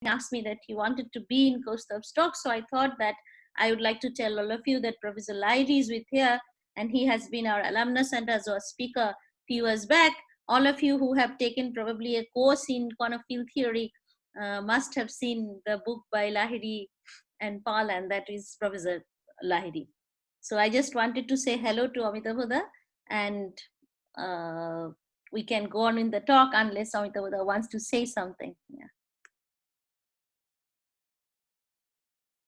asked me that he wanted to be in Kaustav's talk. So I thought that I would like to tell all of you that Professor Lahiri is with here, and he has been our alumnus and as a speaker a few years back. All of you who have taken probably a course in quantum field theory must have seen the book by Lahiri and Paul, and that is Professor Lahiri. So I just wanted to say hello to Amitabhoda, and we can go on in the talk unless Amitabhoda wants to say something. Yeah.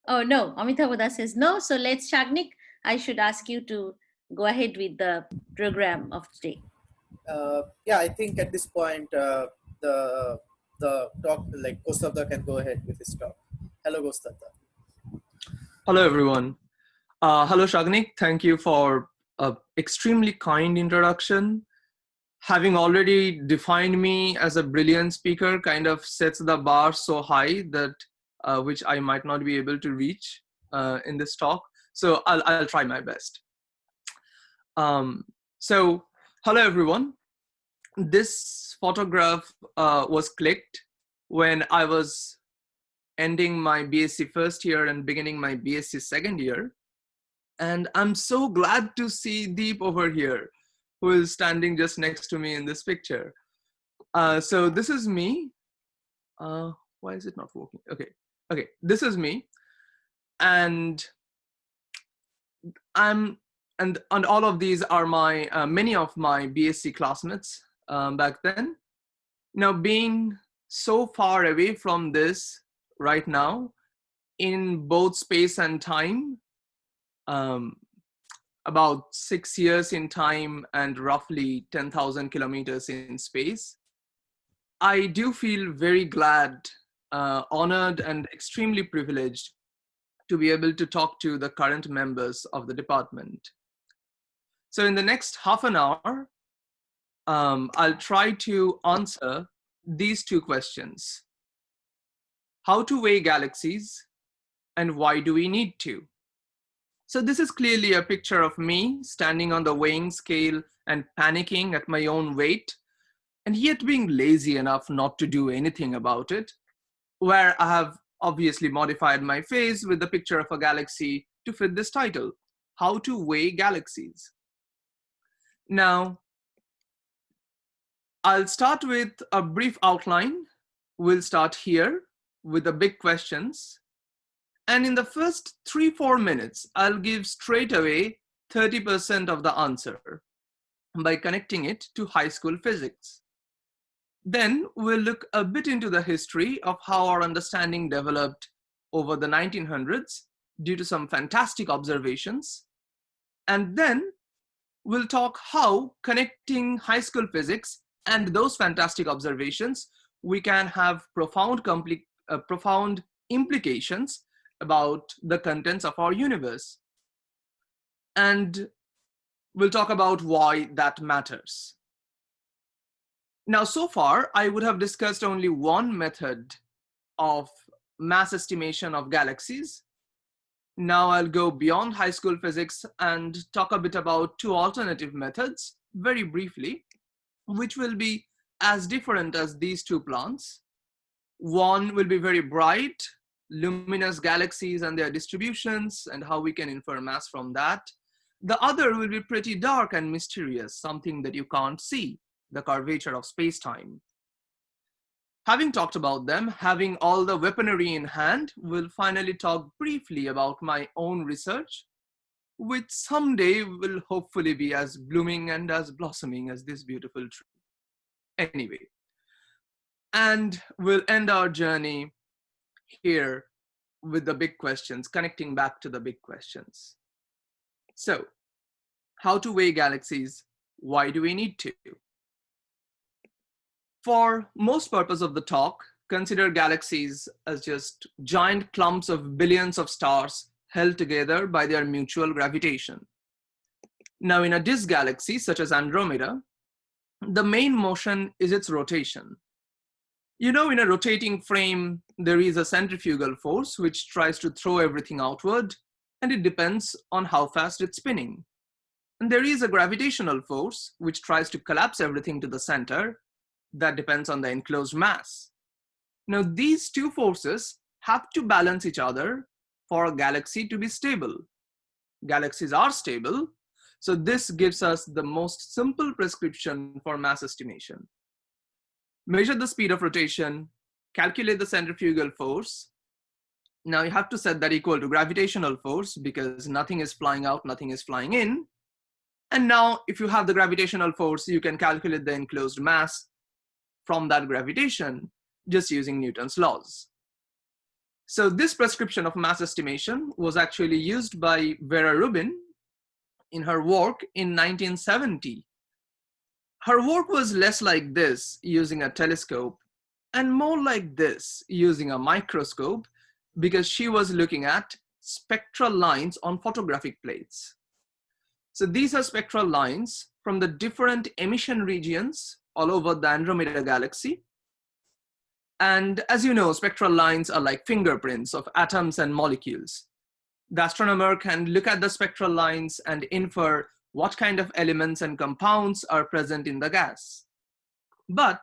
Oh no, Amitabhoda says no. So let's, Shagnik, I should ask you to go ahead with the program of today. Yeah, I think at this point the talk, like Kaustav can go ahead with his talk. Hello, Kaustav. Hello, everyone. Hello, Shagnik. Thank you for an extremely kind introduction. Having already defined me as a brilliant speaker kind of sets the bar so high that which I might not be able to reach in this talk. So I'll try my best. So hello, everyone. This photograph was clicked when I was ending my BSc first year and beginning my BSc second year. And I'm so glad to see Deep over here, who is standing just next to me in this picture. So this is me. Why is it not working? Okay, this is me. And all of these are my many of my BSc classmates back then. Now, being so far away from this right now in both space and time, about 6 years in time and roughly 10,000 kilometers in space, I do feel very glad, honored, and extremely privileged to be able to talk to the current members of the department. So in the next half an hour, I'll try to answer these two questions. How to weigh galaxies, and why do we need to? So this is clearly a picture of me standing on the weighing scale and panicking at my own weight, and yet being lazy enough not to do anything about it, where I have obviously modified my face with the picture of a galaxy to fit this title, How to Weigh Galaxies. Now, I'll start with a brief outline. We'll start here with the big questions. And in the first 3-4 minutes, I'll give straight away 30% of the answer by connecting it to high school physics. Then we'll look a bit into the history of how our understanding developed over the 1900s due to some fantastic observations. And then we'll talk how connecting high school physics and those fantastic observations, we can have profound implications about the contents of our universe. And we'll talk about why that matters. Now, so far, I would have discussed only one method of mass estimation of galaxies. Now I'll go beyond high school physics and talk a bit about two alternative methods, very briefly, which will be as different as these two plants. One will be very bright, luminous galaxies and their distributions and how we can infer mass from that. The other will be pretty dark and mysterious, something that you can't see, the curvature of space-time. Having talked about them, having all the weaponry in hand, we'll finally talk briefly about my own research, which someday will hopefully be as blooming and as blossoming as this beautiful tree. Anyway, and we'll end our journey here with the big questions, connecting back to the big questions. So, how to weigh galaxies? Why do we need to? For most purpose of the talk, consider galaxies as just giant clumps of billions of stars held together by their mutual gravitation. Now, in a disk galaxy such as Andromeda, the main motion is its rotation. You know, in a rotating frame, there is a centrifugal force which tries to throw everything outward, and it depends on how fast it's spinning. And there is a gravitational force which tries to collapse everything to the center. That depends on the enclosed mass. Now, these two forces have to balance each other for a galaxy to be stable. Galaxies are stable, so this gives us the most simple prescription for mass estimation. Measure the speed of rotation, calculate the centrifugal force. Now you have to set that equal to gravitational force because nothing is flying out, nothing is flying in. And now if you have the gravitational force, you can calculate the enclosed mass from that gravitation just using Newton's laws. So this prescription of mass estimation was actually used by Vera Rubin in her work in 1970. Her work was less like this using a telescope and more like this using a microscope because she was looking at spectral lines on photographic plates. So these are spectral lines from the different emission regions all over the Andromeda galaxy. And as you know, spectral lines are like fingerprints of atoms and molecules. The astronomer can look at the spectral lines and infer what kind of elements and compounds are present in the gas. But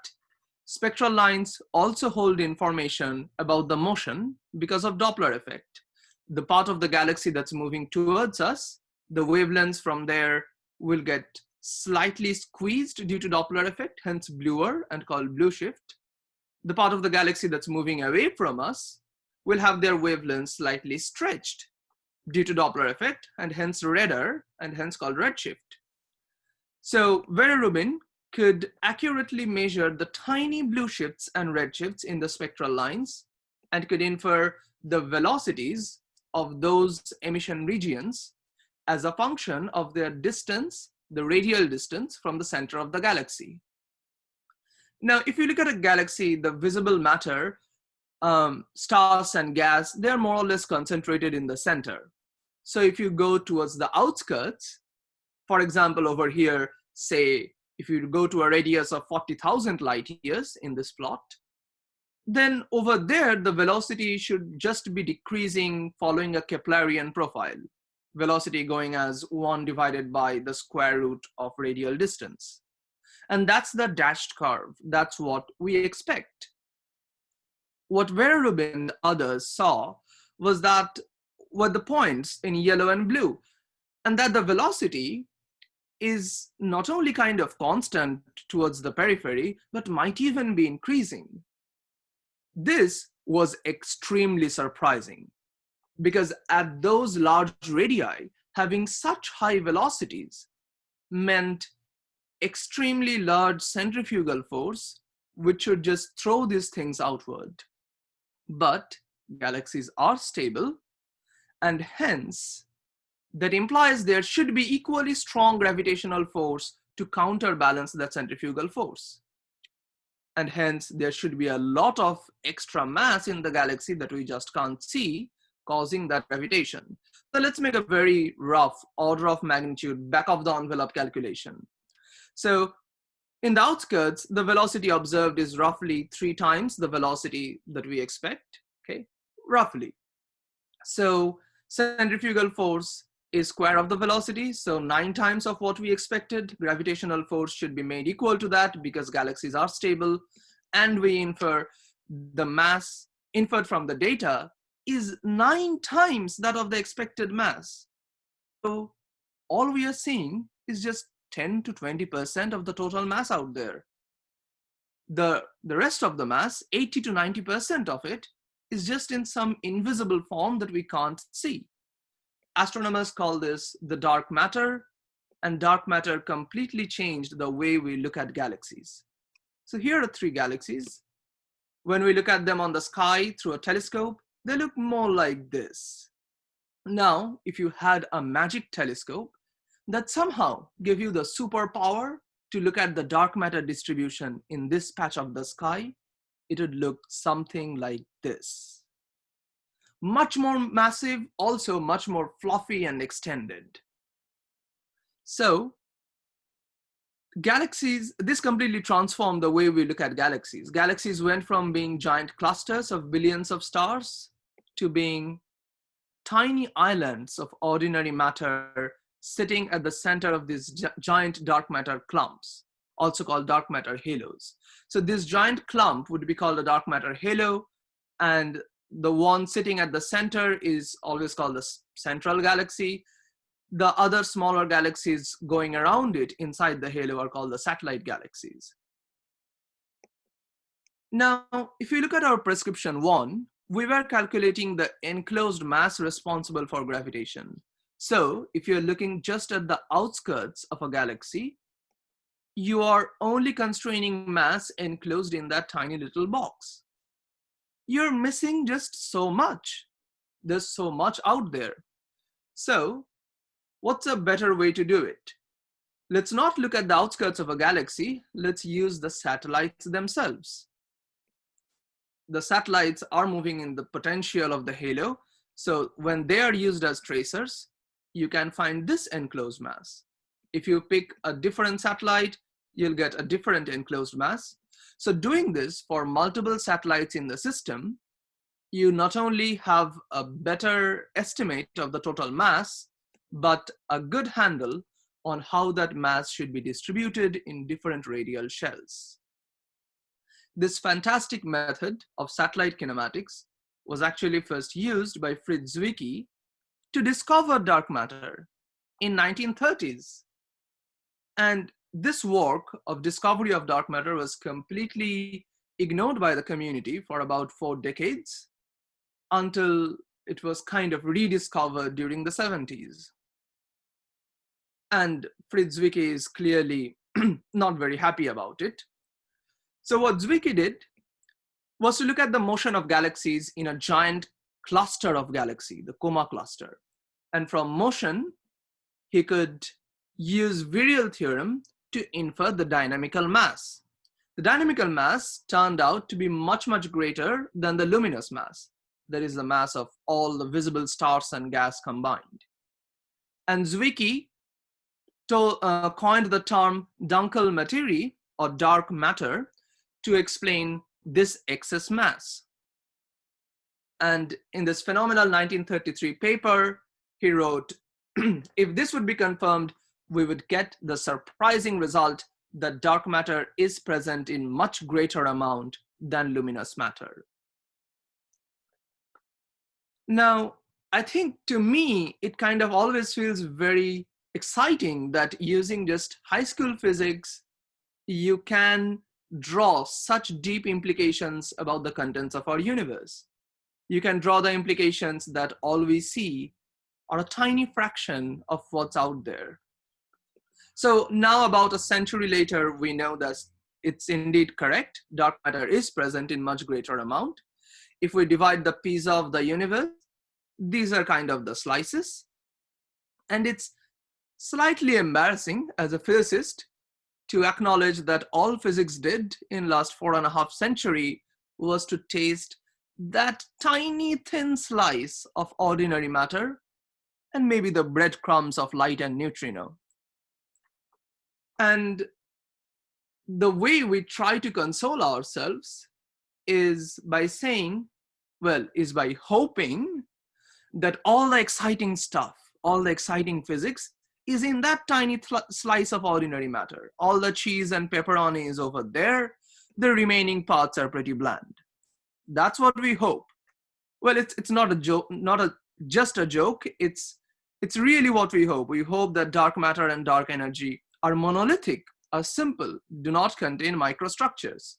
spectral lines also hold information about the motion because of Doppler effect. The part of the galaxy that's moving towards us, the wavelengths from there will get slightly squeezed due to Doppler effect, hence bluer and called blue shift. The part of the galaxy that's moving away from us will have their wavelengths slightly stretched due to Doppler effect and hence redder and hence called redshift. So Vera Rubin could accurately measure the tiny blue shifts and redshifts in the spectral lines and could infer the velocities of those emission regions as a function of their distance, the radial distance from the center of the galaxy. Now, if you look at a galaxy, the visible matter, stars and gas, they're more or less concentrated in the center. So if you go towards the outskirts, for example, over here, say, if you go to a radius of 40,000 light years in this plot, then over there, the velocity should just be decreasing following a Keplerian profile. Velocity going as 1 divided by the square root of radial distance. And that's the dashed curve. That's what we expect. What Vera Rubin and others saw was that were the points in yellow and blue, and that the velocity is not only kind of constant towards the periphery, but might even be increasing. This was extremely surprising because at those large radii, having such high velocities meant extremely large centrifugal force, which should just throw these things outward. But galaxies are stable, and hence that implies there should be equally strong gravitational force to counterbalance that centrifugal force. And hence there should be a lot of extra mass in the galaxy that we just can't see, causing that gravitation. So let's make a very rough order of magnitude, back of the envelope calculation. So in the outskirts, the velocity observed is roughly 3 times the velocity that we expect, okay, roughly. So centrifugal force is square of the velocity, so 9 times of what we expected. Gravitational force should be made equal to that because galaxies are stable, and we infer the mass inferred from the data is 9 times that of the expected mass. So all we are seeing is just 10 to 20% of the total mass out there. The rest of the mass, 80 to 90% of it, is just in some invisible form that we can't see. Astronomers call this the dark matter, and dark matter completely changed the way we look at galaxies. So here are 3 galaxies. When we look at them on the sky through a telescope, they look more like this. Now, if you had a magic telescope that somehow gave you the superpower to look at the dark matter distribution in this patch of the sky, it would look something like this. Much more massive, also much more fluffy and extended. So galaxies, this completely transformed the way we look at galaxies. Galaxies went from being giant clusters of billions of stars to being tiny islands of ordinary matter sitting at the center of these giant dark matter clumps, also called dark matter halos. So this giant clump would be called a dark matter halo, and the one sitting at the center is always called the central galaxy. The other smaller galaxies going around it inside the halo are called the satellite galaxies. Now, if you look at our prescription 1, we were calculating the enclosed mass responsible for gravitation. So if you're looking just at the outskirts of a galaxy, you are only constraining mass enclosed in that tiny little box. You're missing just so much. There's so much out there. So what's a better way to do it? Let's not look at the outskirts of a galaxy. Let's use the satellites themselves. The satellites are moving in the potential of the halo. So when they are used as tracers, you can find this enclosed mass. If you pick a different satellite, you'll get a different enclosed mass. So doing this for multiple satellites in the system, you not only have a better estimate of the total mass, but a good handle on how that mass should be distributed in different radial shells. This fantastic method of satellite kinematics was actually first used by Fritz Zwicky to discover dark matter in 1930s. And this work of discovery of dark matter was completely ignored by the community for about 4 decades until it was kind of rediscovered during the 70s. And Fritz Zwicky is clearly not very happy about it. So what Zwicky did was to look at the motion of galaxies in a giant cluster of galaxies, the Coma cluster. And from motion, he could use virial theorem to infer the dynamical mass. The dynamical mass turned out to be much, much greater than the luminous mass. That is the mass of all the visible stars and gas combined. And Zwicky coined the term dunkle materie, or dark matter, to explain this excess mass. And in this phenomenal 1933 paper, he wrote, if this would be confirmed, we would get the surprising result that dark matter is present in much greater amount than luminous matter. Now, I think to me, it kind of always feels very exciting that using just high school physics, you can draw such deep implications about the contents of our universe. You can draw the implications that all we see are a tiny fraction of what's out there. So now about a century later, we know that it's indeed correct. Dark matter is present in much greater amount. If we divide the pizza of the universe, these are kind of the slices. And it's slightly embarrassing as a physicist to acknowledge that all physics did in last 4.5 centuries was to taste that tiny thin slice of ordinary matter and maybe the breadcrumbs of light and neutrino. And the way we try to console ourselves is by saying, well, is by hoping that all the exciting stuff, all the exciting physics is in that tiny slice of ordinary matter. All the cheese and pepperoni is over there. The remaining parts are pretty bland. That's what we hope. Well, it's not a joke, just a joke. It's really what we hope. We hope that dark matter and dark energy are monolithic, are simple, do not contain microstructures.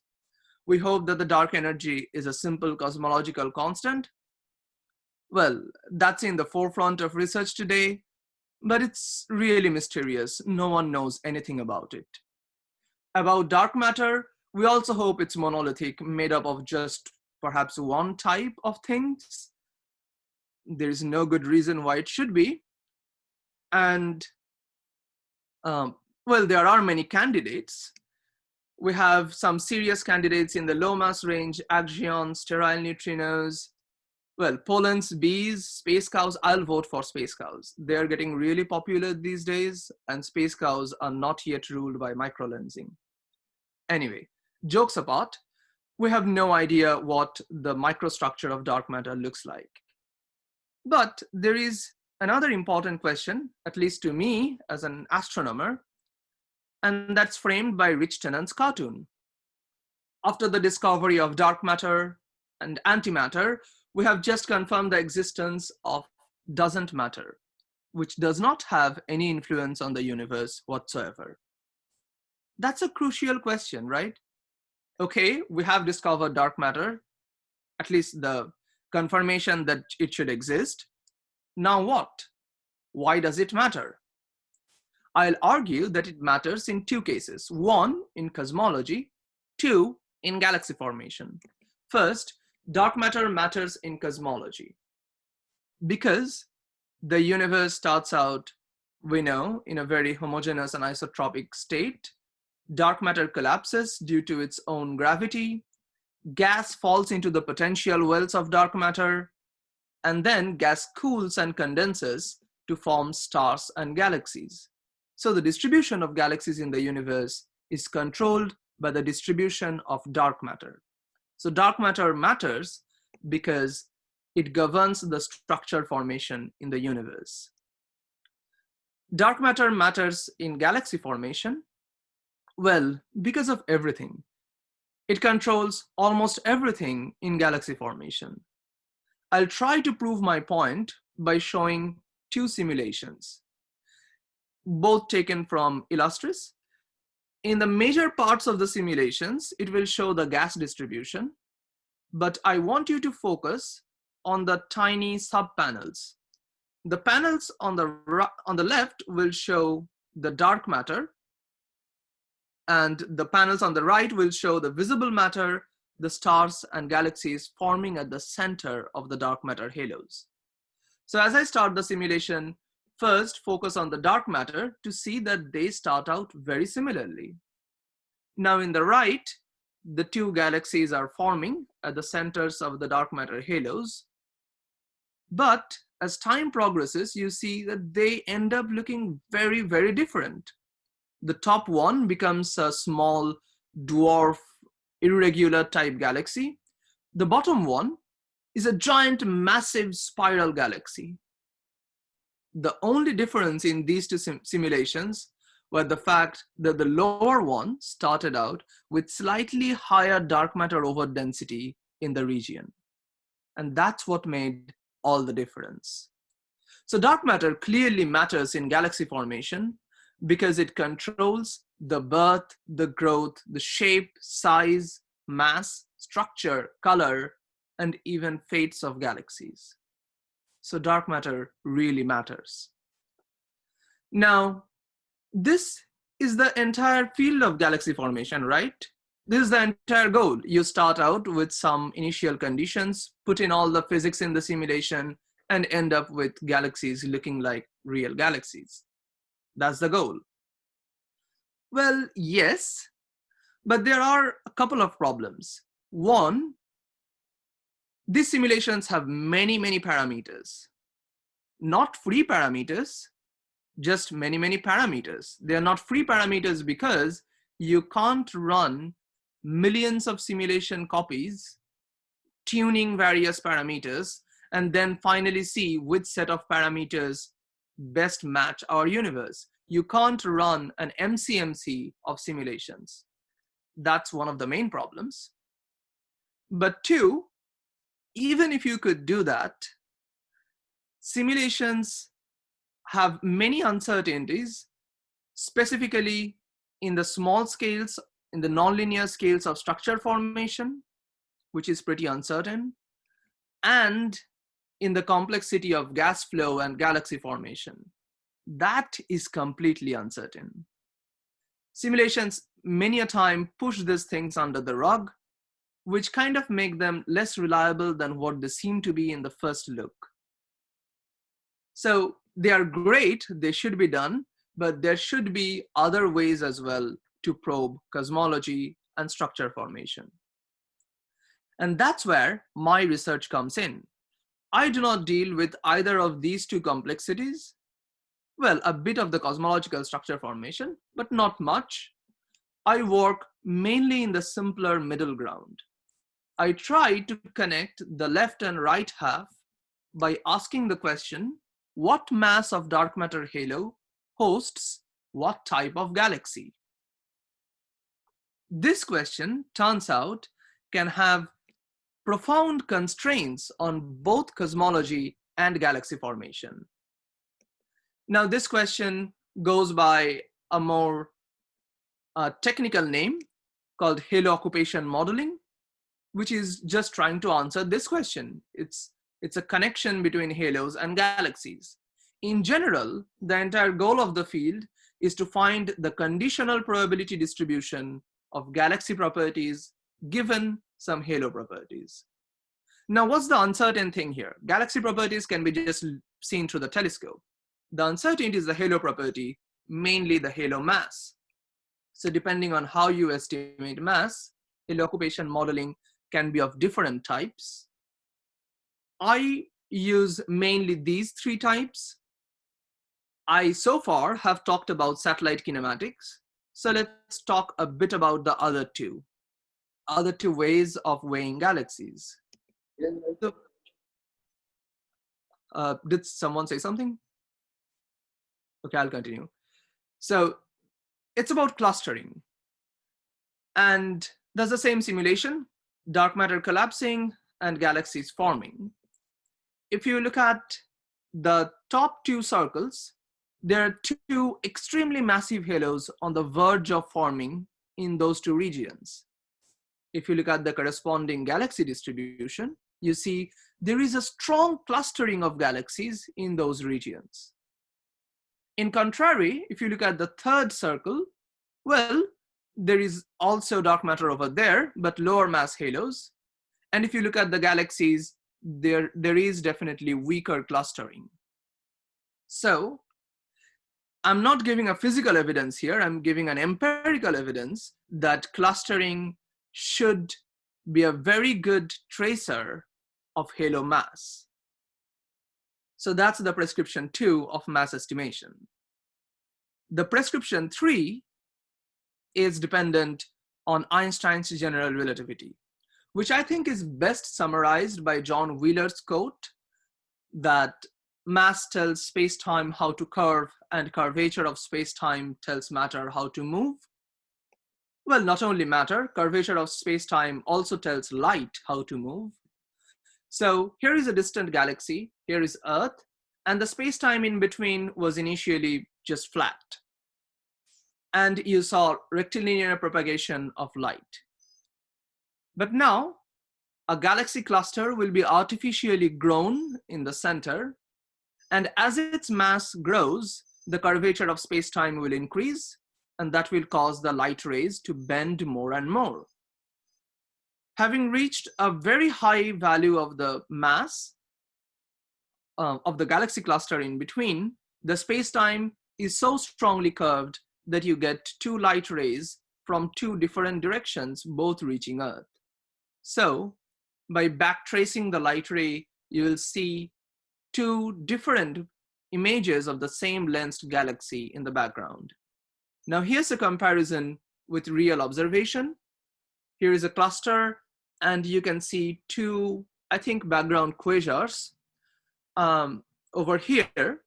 We hope that the dark energy is a simple cosmological constant. Well, that's in the forefront of research today, but it's really mysterious. No one knows anything about it. About dark matter, we also hope it's monolithic, made up of just perhaps one type of things. There is no good reason why it should be. And well, there are many candidates. We have some serious candidates in the low mass range, axions, sterile neutrinos. Well, pollens, bees, space cows. I'll vote for space cows. They're getting really popular these days, and space cows are not yet ruled by microlensing. Anyway, jokes apart, we have no idea what the microstructure of dark matter looks like. But there is another important question, at least to me as an astronomer, and that's framed by Rich Tennant's cartoon. After the discovery of dark matter, and antimatter, we have just confirmed the existence of doesn't matter, which does not have any influence on the universe whatsoever. That's a crucial question, right? Okay, we have discovered dark matter, at least the confirmation that it should exist. Now what? Why does it matter? I'll argue that it matters in two cases. One, in cosmology. Two, in galaxy formation. First, dark matter matters in cosmology because the universe starts out, we know, in a very homogeneous and isotropic state. Dark matter collapses due to its own gravity. Gas falls into the potential wells of dark matter, and then gas cools and condenses to form stars and galaxies. So the distribution of galaxies in the universe is controlled by the distribution of dark matter. So dark matter matters because it governs the structure formation in the universe. Dark matter matters in galaxy formation. Well, because of everything. It controls almost everything in galaxy formation. I'll try to prove my point by showing two simulations, both taken from Illustris. In the major parts of the simulations, it will show the gas distribution, but I want you to focus on the tiny sub-panels. The panels on the left will show the dark matter, and the panels on the right will show the visible matter, the stars and galaxies forming at the center of the dark matter halos. So as I start the simulation, first focus on the dark matter to see that they start out very similarly. Now in the right, the two galaxies are forming at the centers of the dark matter halos. But as time progresses, you see that they end up looking very, very different. The top one becomes a small dwarf irregular type galaxy. The bottom one is a giant massive spiral galaxy. The only difference in these two simulations were the fact that the lower one started out with slightly higher dark matter over density in the region. And that's what made all the difference. So dark matter clearly matters in galaxy formation because it controls the birth, the growth, the shape, size, mass, structure, color, and even fates of galaxies. So dark matter really matters. Now, this is the entire field of galaxy formation, right? This is the entire goal. You start out with some initial conditions, put in all the physics in the simulation, and end up with galaxies looking like real galaxies. That's the goal. Well, yes, but there are a couple of problems. One, these simulations have many, many parameters. Not free parameters, just many, many parameters. They are not free parameters because you can't run millions of simulation copies, tuning various parameters, and then finally see which set of parameters best match our universe. You can't run an MCMC of simulations. That's one of the main problems. But two, even if you could do that, simulations have many uncertainties, specifically in the small scales, in the nonlinear scales of structure formation, which is pretty uncertain, and in the complexity of gas flow and galaxy formation. That is completely uncertain. Simulations many a time push these things under the rug, which kind of make them less reliable than what they seem to be in the first look. So they are great, they should be done, but there should be other ways as well to probe cosmology and structure formation. And that's where my research comes in. I do not deal with either of these two complexities. Well, a bit of the cosmological structure formation, but not much. I work mainly in the simpler middle ground. I try to connect the left and right half by asking the question, what mass of dark matter halo hosts what type of galaxy? This question, turns out, can have profound constraints on both cosmology and galaxy formation. Now, this question goes by a more technical name called halo occupation modeling, which is just trying to answer this question. It's a connection between halos and galaxies. In general, the entire goal of the field is to find the conditional probability distribution of galaxy properties given some halo properties. Now, what's the uncertain thing here? Galaxy properties can be just seen through the telescope. The uncertainty is the halo property, mainly the halo mass. So depending on how you estimate mass, halo occupation modeling can be of different types. I use mainly these three types. I so far have talked about satellite kinematics. So let's talk a bit about the other two ways of weighing galaxies. So, did someone say something? Okay, I'll continue. So it's about clustering. And there's the same simulation, dark matter collapsing and galaxies forming. If you look at the top two circles, there are two extremely massive halos on the verge of forming in those two regions. If you look at the corresponding galaxy distribution, you see there is a strong clustering of galaxies in those regions. In contrary, if you look at the third circle, well, there is also dark matter over there, but lower mass halos. And if you look at the galaxies, there is definitely weaker clustering. So I'm not giving a physical evidence here, I'm giving an empirical evidence that clustering should be a very good tracer of halo mass. So that's the prescription 2 of mass estimation. The prescription 3 is dependent on Einstein's general relativity, which I think is best summarized by John Wheeler's quote that mass tells space-time how to curve and curvature of space-time tells matter how to move. Well, not only matter, curvature of space-time also tells light how to move. So here is a distant galaxy, here is Earth, and the space-time in between was initially just flat. And you saw rectilinear propagation of light. But now, a galaxy cluster will be artificially grown in the center, and as its mass grows, the curvature of space-time will increase, and that will cause the light rays to bend more and more. Having reached a very high value of the mass of the galaxy cluster in between, the space-time is so strongly curved that you get two light rays from two different directions, both reaching Earth. So by backtracing the light ray, you will see two different images of the same lensed galaxy in the background. Now here's a comparison with real observation. Here is a cluster, and you can see two, I think, background quasars over here.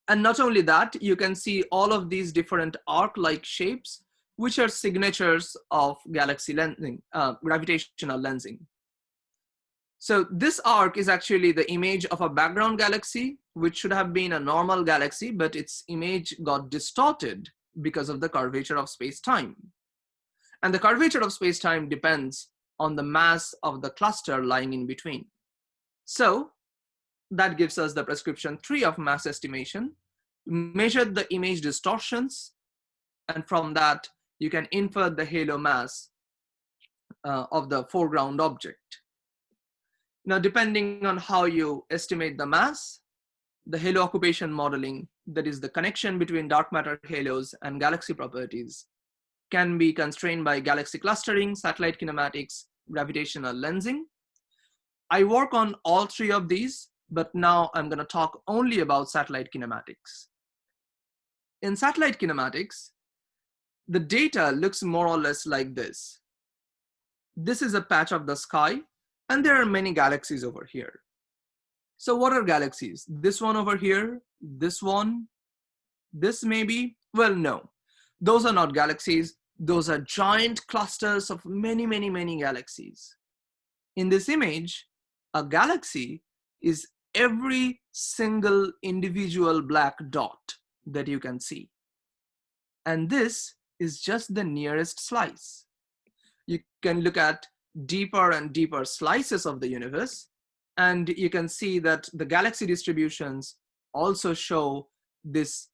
And not only that, you can see all of these different arc-like shapes, which are signatures of galaxy lensing, gravitational lensing. So this arc is actually the image of a background galaxy, which should have been a normal galaxy, but its image got distorted because of the curvature of space-time. And the curvature of space-time depends on the mass of the cluster lying in between. So that gives us the prescription 3 of mass estimation. Measure the image distortions, and from that, you can infer the halo mass of the foreground object. Now, depending on how you estimate the mass, the halo occupation modeling, that is the connection between dark matter halos and galaxy properties, can be constrained by galaxy clustering, satellite kinematics, gravitational lensing. I work on all three of these, but now I'm going to talk only about satellite kinematics. In satellite kinematics, the data looks more or less like this. This is a patch of the sky, and there are many galaxies over here. So what are galaxies? This one over here, this one, this maybe? Well, no, those are not galaxies. Those are giant clusters of many, many, many galaxies. In this image, a galaxy is every single individual black dot that you can see. And this is just the nearest slice. You can look at deeper and deeper slices of the universe, and you can see that the galaxy distributions also show this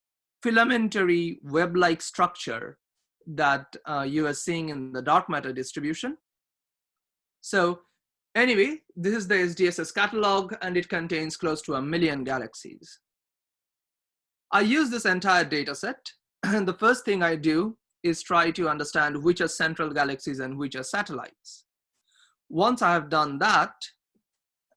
filamentary web-like structure that you are seeing in the dark matter distribution. So anyway, this is the SDSS catalog, and it contains close to 1 million galaxies. I use this entire data set, and the first thing I do is try to understand which are central galaxies and which are satellites. Once I have done that,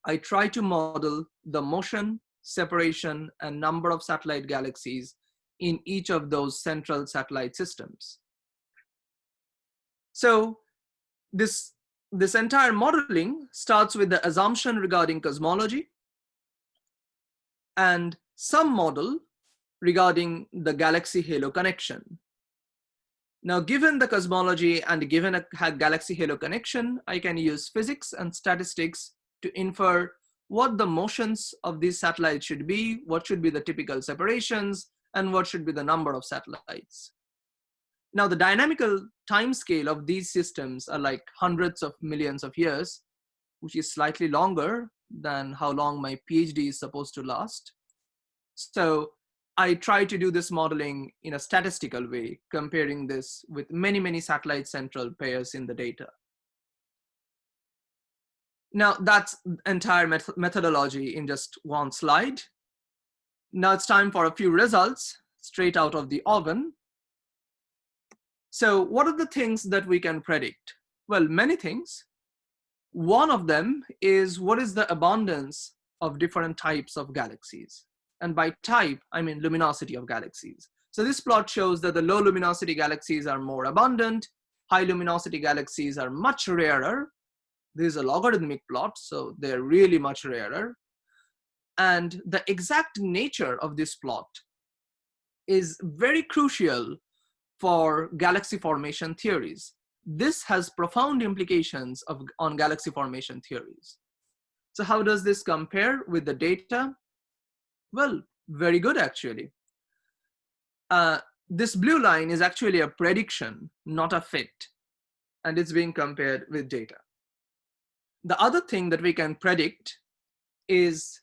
I try to model the motion, separation, and number of satellite galaxies in each of those central satellite systems. So this entire modeling starts with the assumption regarding cosmology and some model regarding the galaxy halo connection. Now, given the cosmology and given a galaxy halo connection, I can use physics and statistics to infer what the motions of these satellites should be, what should be the typical separations, and what should be the number of satellites. Now, the dynamical timescale of these systems are like hundreds of millions of years, which is slightly longer than how long my PhD is supposed to last. So I try to do this modeling in a statistical way, comparing this with many, many satellite central pairs in the data. Now, that's entire methodology in just one slide. Now it's time for a few results straight out of the oven. So what are the things that we can predict? Well, many things. One of them is what is the abundance of different types of galaxies. And by type, I mean luminosity of galaxies. So this plot shows that the low luminosity galaxies are more abundant. High luminosity galaxies are much rarer. This is a logarithmic plot, so they're really much rarer. And the exact nature of this plot is very crucial for galaxy formation theories. This has profound implications on galaxy formation theories. So how does this compare with the data? Well, very good, actually. This blue line is actually a prediction, not a fit, and it's being compared with data. The other thing that we can predict is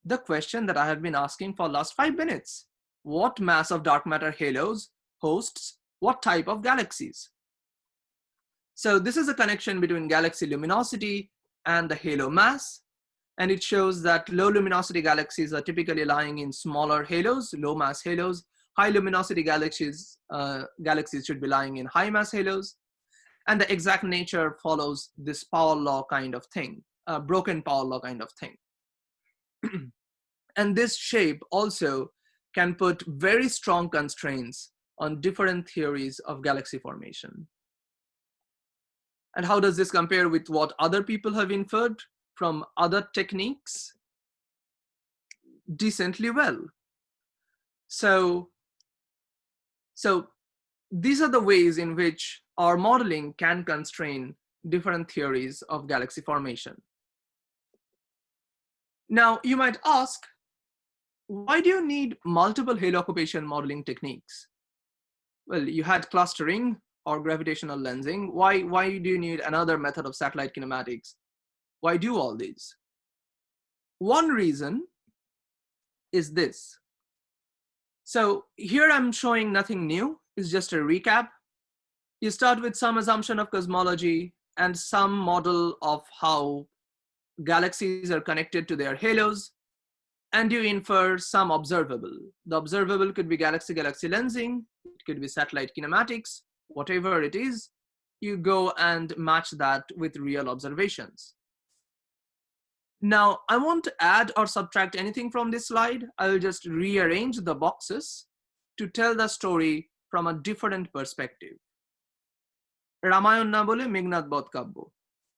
the question that I have been asking for the last 5 minutes. What mass of dark matter halos hosts what type of galaxies? So this is a connection between galaxy luminosity and the halo mass. And it shows that low luminosity galaxies are typically lying in smaller halos, low mass halos. High luminosity galaxies should be lying in high mass halos. And the exact nature follows this power law kind of thing, broken power law kind of thing. And this shape also can put very strong constraints on different theories of galaxy formation. And how does this compare with what other people have inferred from other techniques? Decently well. So these are the ways in which our modeling can constrain different theories of galaxy formation. Now, you might ask, why do you need multiple halo occupation modeling techniques? Well, you had clustering or gravitational lensing. Why do you need another method of satellite kinematics? Why do all these? One reason is this. So here I'm showing nothing new. It's just a recap. You start with some assumption of cosmology and some model of how galaxies are connected to their halos, and you infer some observable. The observable could be galaxy-galaxy lensing, it could be satellite kinematics, whatever it is, you go and match that with real observations. Now, I won't add or subtract anything from this slide. I'll just rearrange the boxes to tell the story from a different perspective. Ramayan na bole Meghnad Bodh Kabbo.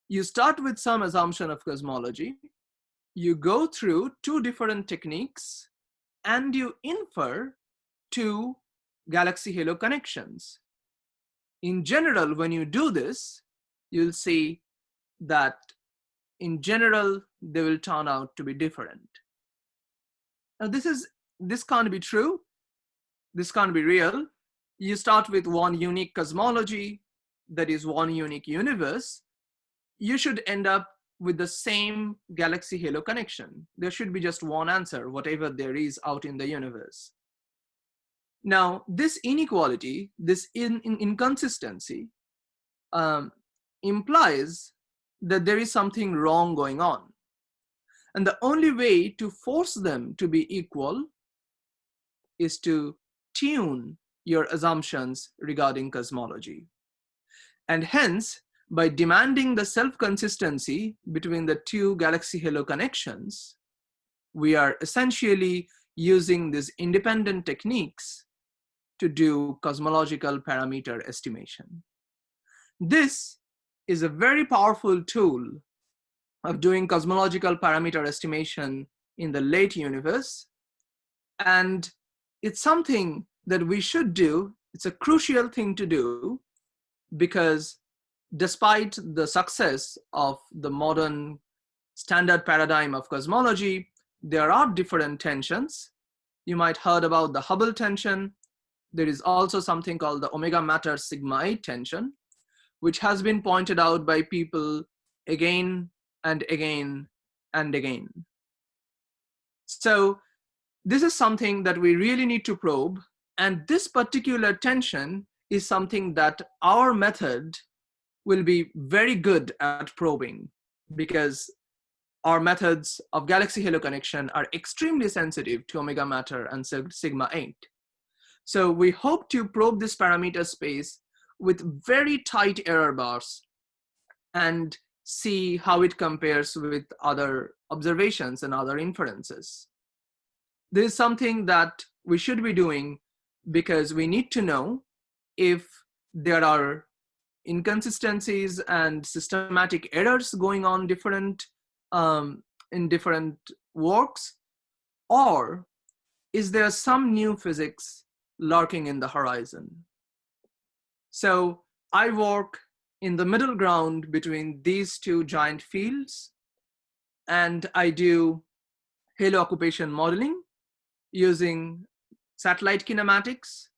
You start with some assumption of cosmology, you go through 2 different techniques, and you infer 2 galaxy halo connections. In general, when you do this, you'll see that in general, they will turn out to be different. Now, this can't be true. This can't be real. You start with one unique cosmology, that is one unique universe. You should end up with the same galaxy halo connection. There should be just one answer, whatever there is out in the universe. Now, this inequality, this inconsistency, implies that there is something wrong going on. And the only way to force them to be equal is to tune your assumptions regarding cosmology. And hence, by demanding the self-consistency between the two galaxy halo connections, we are essentially using these independent techniques to do cosmological parameter estimation. This is a very powerful tool of doing cosmological parameter estimation in the late universe. And it's something that we should do. It's a crucial thing to do, because despite the success of the modern standard paradigm of cosmology, there are different tensions. You might have heard about the Hubble tension. There is also something called the omega matter sigma 8 tension, which has been pointed out by people again and again and again. So this is something that we really need to probe. And this particular tension is something that our method will be very good at probing, because our methods of galaxy halo connection are extremely sensitive to omega matter and sigma 8. So we hope to probe this parameter space with very tight error bars and see how it compares with other observations and other inferences. This is something that we should be doing because we need to know if there are inconsistencies and systematic errors going on in different works, or is there some new physics lurking in the horizon? So I work in the middle ground between these two giant fields, and I do halo occupation modeling using satellite kinematics.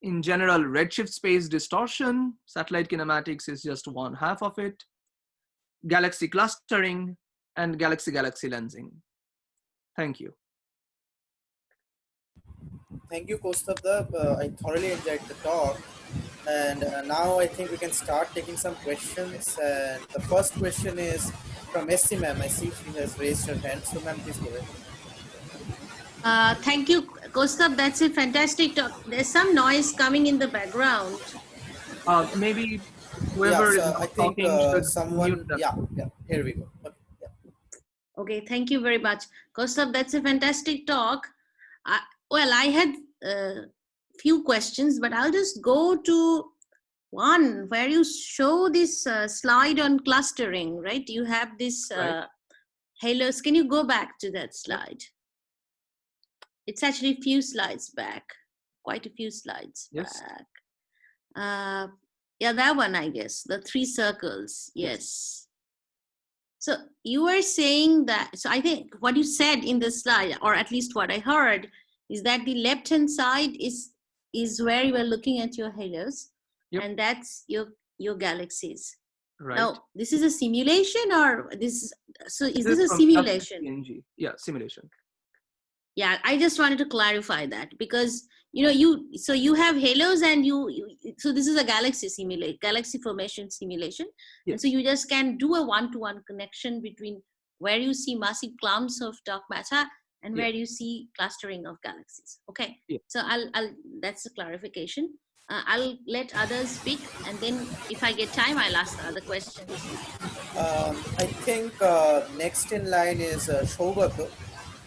In general, redshift space distortion, satellite kinematics is just one half of it, galaxy clustering, and galaxy-galaxy lensing. Thank you. Thank you, Kaustav. I thoroughly enjoyed the talk. And now I think we can start taking some questions. And the first question is from SC ma'am. I see she has raised her hand. So ma'am, please go ahead. Thank you, Kaustav. That's a fantastic talk. There's some noise coming in the background. Maybe whoever is I think talking should someone, mute them. yeah, here we go. Okay, yeah. Okay, thank you very much. Kaustav, that's a fantastic talk. Well, I had a few questions, but I'll just go to one where you show this slide on clustering, right? You have this halos. Can you go back to that slide? It's actually a few slides back, quite a few slides back. Yeah, that one, I guess, the 3 circles, yes. So you were saying that, so I think what you said in the slide, or at least what I heard, is that the left-hand side is where you are looking at your halos, and that's your galaxies. Right. Now, this is a simulation, or is this a simulation? Yeah, simulation. Yeah, I just wanted to clarify that, because you have halos, and so this is a galaxy formation simulation. Yes. And so you just can do a one-to-one connection between where you see massive clumps of dark matter and where you see clustering of galaxies. Okay. Yeah. So I'll that's a clarification. I'll let others speak, and then if I get time, I'll ask the other questions. I think next in line is Shobhata.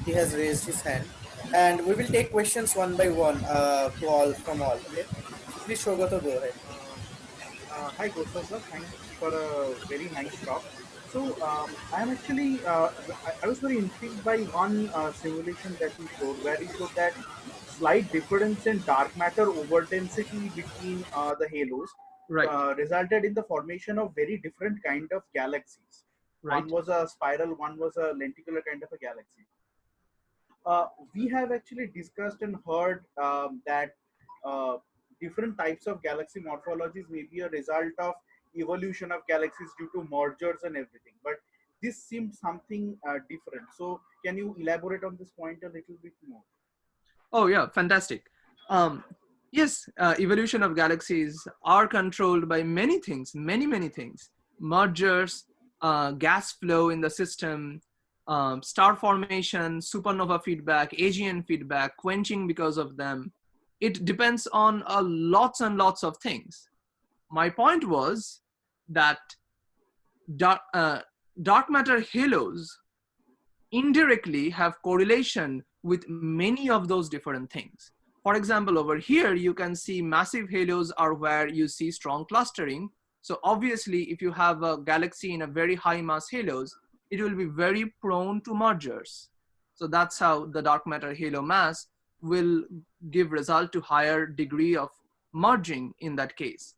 He has raised his hand, and we will take questions one by one from all. Okay, please, Shobhata, go ahead. Hi, Kaustav sir. Thanks for a very nice talk. So, I am actually, I was very intrigued by one simulation that you showed, where you showed that slight difference in dark matter over density between the halos Right. resulted in the formation of very different kind of galaxies. Right. One was a spiral, one was a lenticular kind of a galaxy. We have actually discussed and heard that uh, different types of galaxy morphologies may be a result of evolution of galaxies due to mergers and everything. But this seemed something different. So, can you elaborate on this point a little bit more? Oh yeah, fantastic. Um, yes, evolution of galaxies are controlled by many things, many things. Mergers, gas flow in the system, star formation, supernova feedback, AGN feedback, quenching because of them. It depends on lots and lots of things. My point was that dark, dark matter halos indirectly have correlation with many of those different things. For example, over here, you can see massive halos are where you see strong clustering. So obviously, if you have a galaxy in a very high mass halos, it will be very prone to mergers. So that's how the dark matter halo mass will give result to higher degree of merging in that case.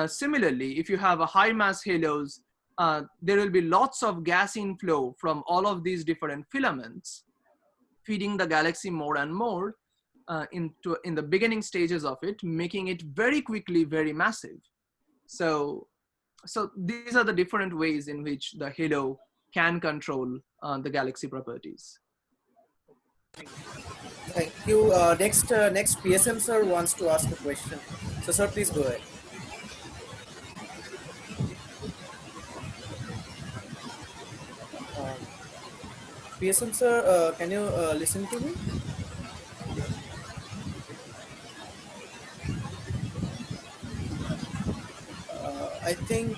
Similarly, if you have a high mass halos, there will be lots of gas inflow from all of these different filaments, feeding the galaxy more and more in the beginning stages of it, making it very quickly very massive. So, so these are the different ways in which the halo can control the galaxy properties. Thank you. Next PSM sir wants to ask a question. So sir, please go ahead. Um, PSM sir, can you listen to me? I think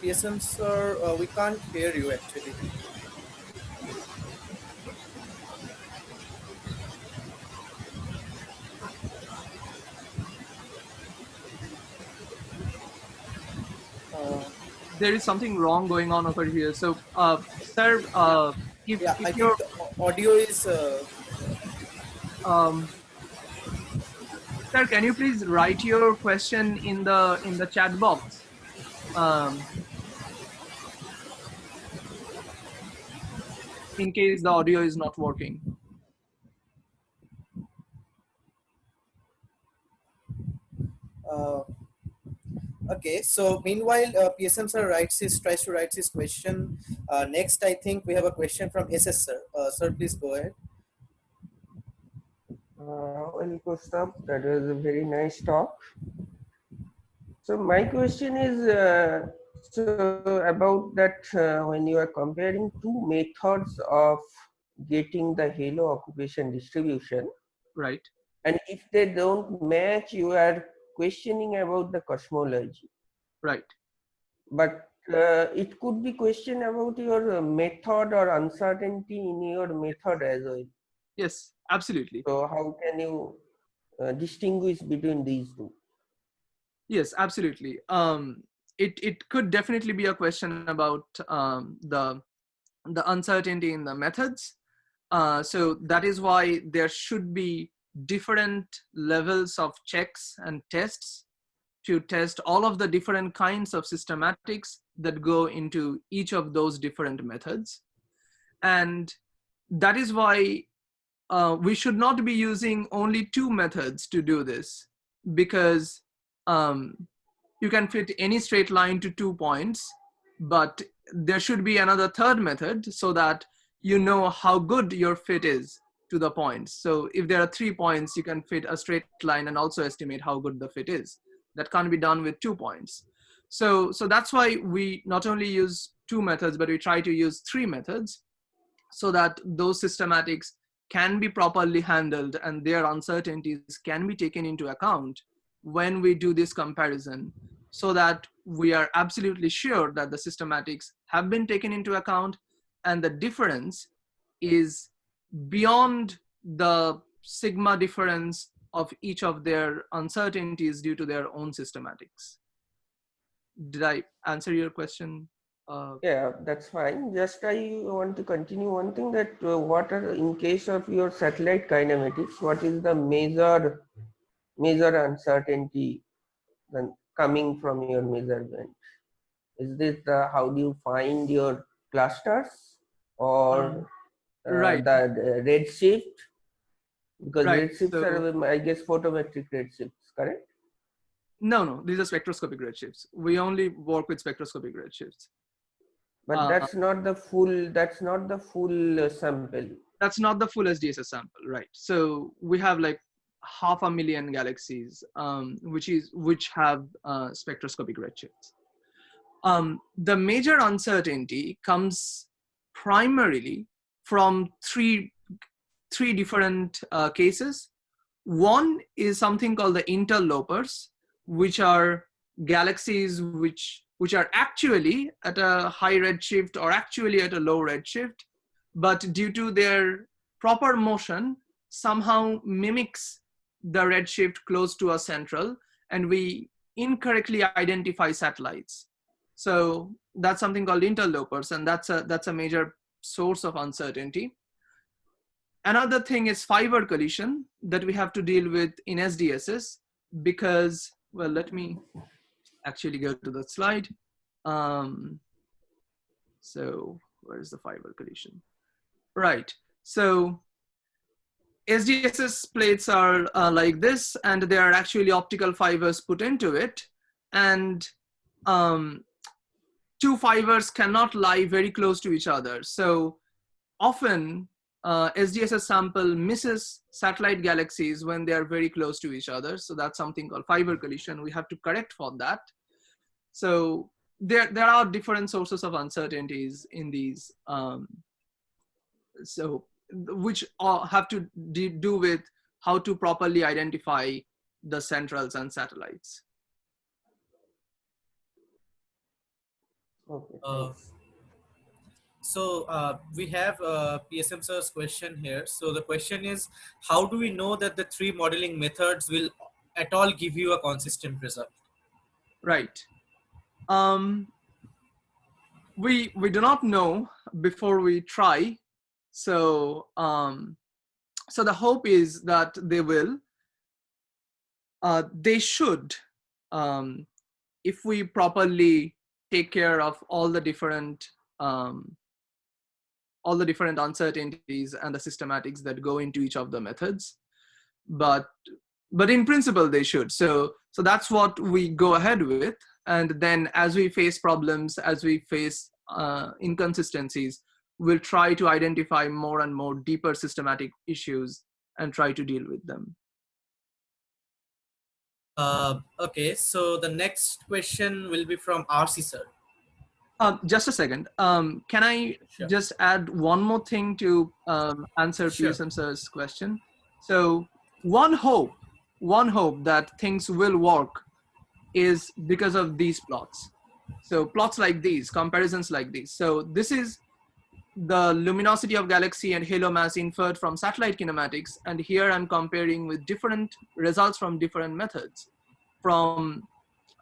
PSM sir, we can't hear you actually. Uh, There is something wrong going on over here. So, sir, yeah, if I think you're the audio is. um, sir, can you please write your question in the chat box? Um, in case the audio is not working. Uh, Okay, so meanwhile, PSM sir tries to write his question. Next, I think we have a question from SS sir. Sir, please go ahead. Well, Kaustav, that was a very nice talk. So my question is so about that when you are comparing two methods of getting the halo occupation distribution, Right. and if they don't match, you are questioning about the cosmology. Right. But it could be question about your method or uncertainty in your method as well. Yes, absolutely. So how can you distinguish between these two? Yes, absolutely. It could definitely be a question about the uncertainty in the methods. So that is why there should be different levels of checks and tests to test all of the different kinds of systematics that go into each of those different methods. And that is why we should not be using only two methods to do this, because um, you can fit any straight line to 2 points, but there should be another third method so that you know how good your fit is to the points. So if there are 3 points, you can fit a straight line and also estimate how good the fit is. That can't be done with 2 points. So that's why we not only use two methods, but we try to use three methods so that those systematics can be properly handled and their uncertainties can be taken into account when we do this comparison, so that we are absolutely sure that the systematics have been taken into account and the difference is beyond the sigma difference of each of their uncertainties due to their own systematics. Did I answer your question? Yeah, that's fine. Just I want to continue one thing that what are in case of your satellite kinematics, what is the major uncertainty then coming from your measurement? Is this how do you find your clusters, or Right, the redshift? Because right. redshifts So are, I guess, photometric redshifts, correct? no, these are spectroscopic redshifts. We only work with spectroscopic redshifts. But Uh, that's not the full. That's not the full sample. that's not the full SDSS sample, right? So we have like 500,000 galaxies, which have spectroscopic redshifts. The major uncertainty comes primarily from three different cases. One is something called the interlopers, which are galaxies which are actually at a high redshift or actually at a low redshift, but due to their proper motion, somehow mimics the redshift close to a central, and we incorrectly identify satellites. So that's something called interlopers, and that's a major source of uncertainty. Another thing is fiber collision that we have to deal with in SDSS because, well, let me actually go to the slide. So where's the fiber collision? Right. So SDSS plates are like this, and there are actually optical fibers put into it. And two fibers cannot lie very close to each other. So often SDSS sample misses satellite galaxies when they are very close to each other. So that's something called fiber collision. We have to correct for that. So there are different sources of uncertainties in these, which have to do with how to properly identify the centrals and satellites. Okay, Uh, thanks. so we have PSM sir's question here. So the question is, how do we know that the three modeling methods will at all give you a consistent result? Right. We do not know before we try. So so the hope is that they will. They should, if we properly take care of all the different uncertainties and the systematics that go into each of the methods. But in principle they should. So that's what we go ahead with, and then as we face problems, as we face inconsistencies, we'll try to identify more and more deeper systematic issues and try to deal with them. Okay, so the next question will be from RC sir. Just a second. Can I Sure. just add one more thing to answer Sure. PSM sir's question? So one hope that things will work is because of these plots. So plots like these, comparisons like these. So this is the luminosity of galaxy and halo mass inferred from satellite kinematics. And here I'm comparing with different results from different methods, from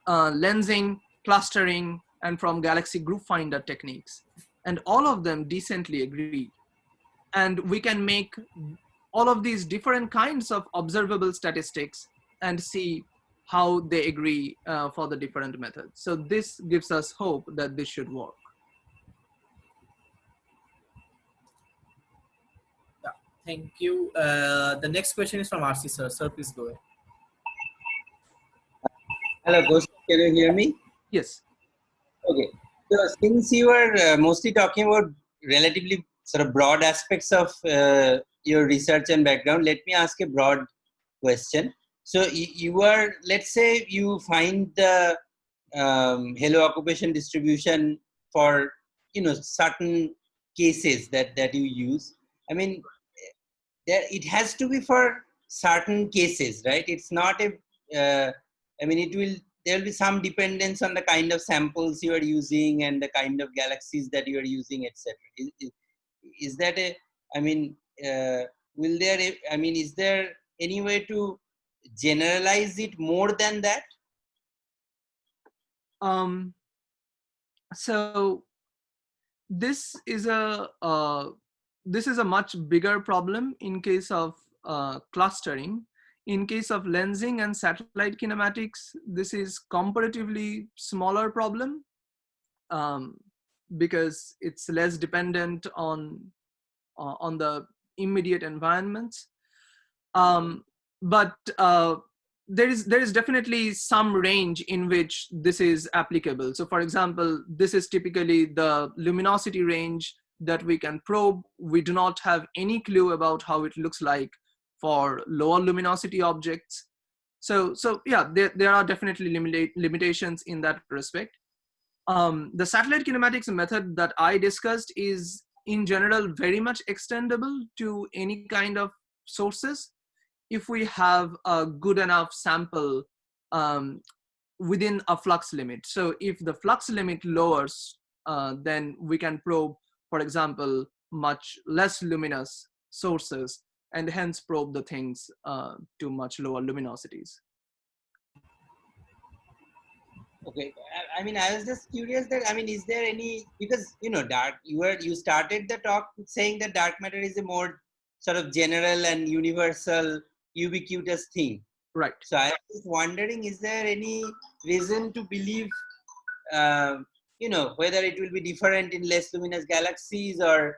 lensing, clustering, and from galaxy group finder techniques. And all of them decently agree. And we can make all of these different kinds of observable statistics and see how they agree for the different methods. So this gives us hope that this should work. Yeah, thank you. The next question is from RC sir. Sir, please go ahead. Hello, Ghost. Can you hear me? Yes. Okay. So since you were mostly talking about relatively sort of broad aspects of your research and background, let me ask a broad question. So you are, let's say you find the halo occupation distribution for, certain cases that you use. I mean, there it has to be for certain cases, right? It's not a, I mean, there will be some dependence on the kind of samples you are using and the kind of galaxies that you are using, etc. Is that a, I mean, will there, I mean, is there any way to generalize it more than that? So this is a much bigger problem in case of clustering. In case of lensing and satellite kinematics, this is comparatively smaller problem. because it's less dependent on the immediate environments. But there is definitely some range in which this is applicable. So for example, this is typically the luminosity range that we can probe. We do not have any clue about how it looks like for lower luminosity objects. So yeah, there are definitely limitations in that respect. The satellite kinematics method that I discussed is in general very much extendable to any kind of sources if we have a good enough sample within a flux limit. So if the flux limit lowers, then we can probe, for example, much less luminous sources and hence probe the things to much lower luminosities. Okay, I mean, I was just curious that, I mean, is there any, because, you know, you started the talk saying that dark matter is a more sort of general and universal, ubiquitous thing. Right. So I was wondering, is there any reason to believe, you know, whether it will be different in less luminous galaxies, or,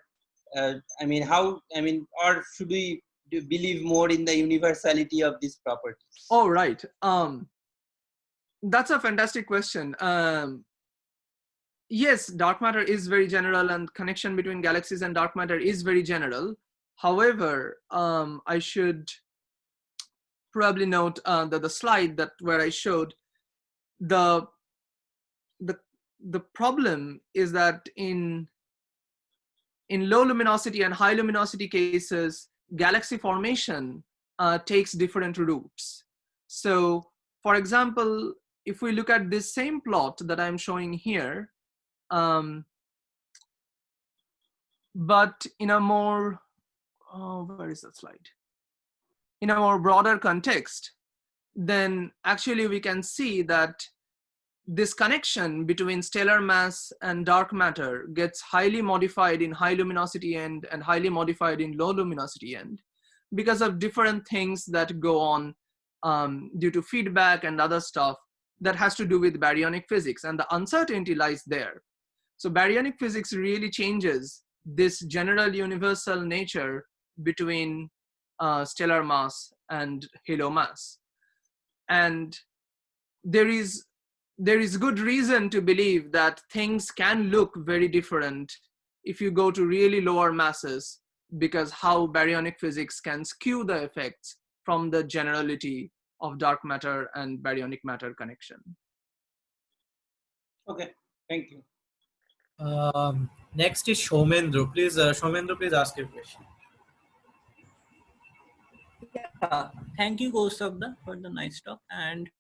I mean, or should we believe more in the universality of these properties? Oh, right. That's a fantastic question. Yes, dark matter is very general, and connection between galaxies and dark matter is very general. However, I should probably note that the slide where I showed the problem is that in low luminosity and high luminosity cases, galaxy formation takes different routes. So, for example, if we look at this same plot that I'm showing here, but in a more, where is that slide? In a more broader context, then actually we can see that this connection between stellar mass and dark matter gets highly modified in high luminosity end and highly modified in low luminosity end because of different things that go on due to feedback and other stuff that has to do with baryonic physics, and the uncertainty lies there. So baryonic physics really changes this general universal nature between stellar mass and halo mass. And there is good reason to believe that things can look very different if you go to really lower masses, because how baryonic physics can skew the effects from the generality of dark matter and baryonic matter connection. Okay, thank you. Next is Shomendra. Please, Shomendra, please ask your question. Yeah, thank you, Kaustav, for the nice talk. And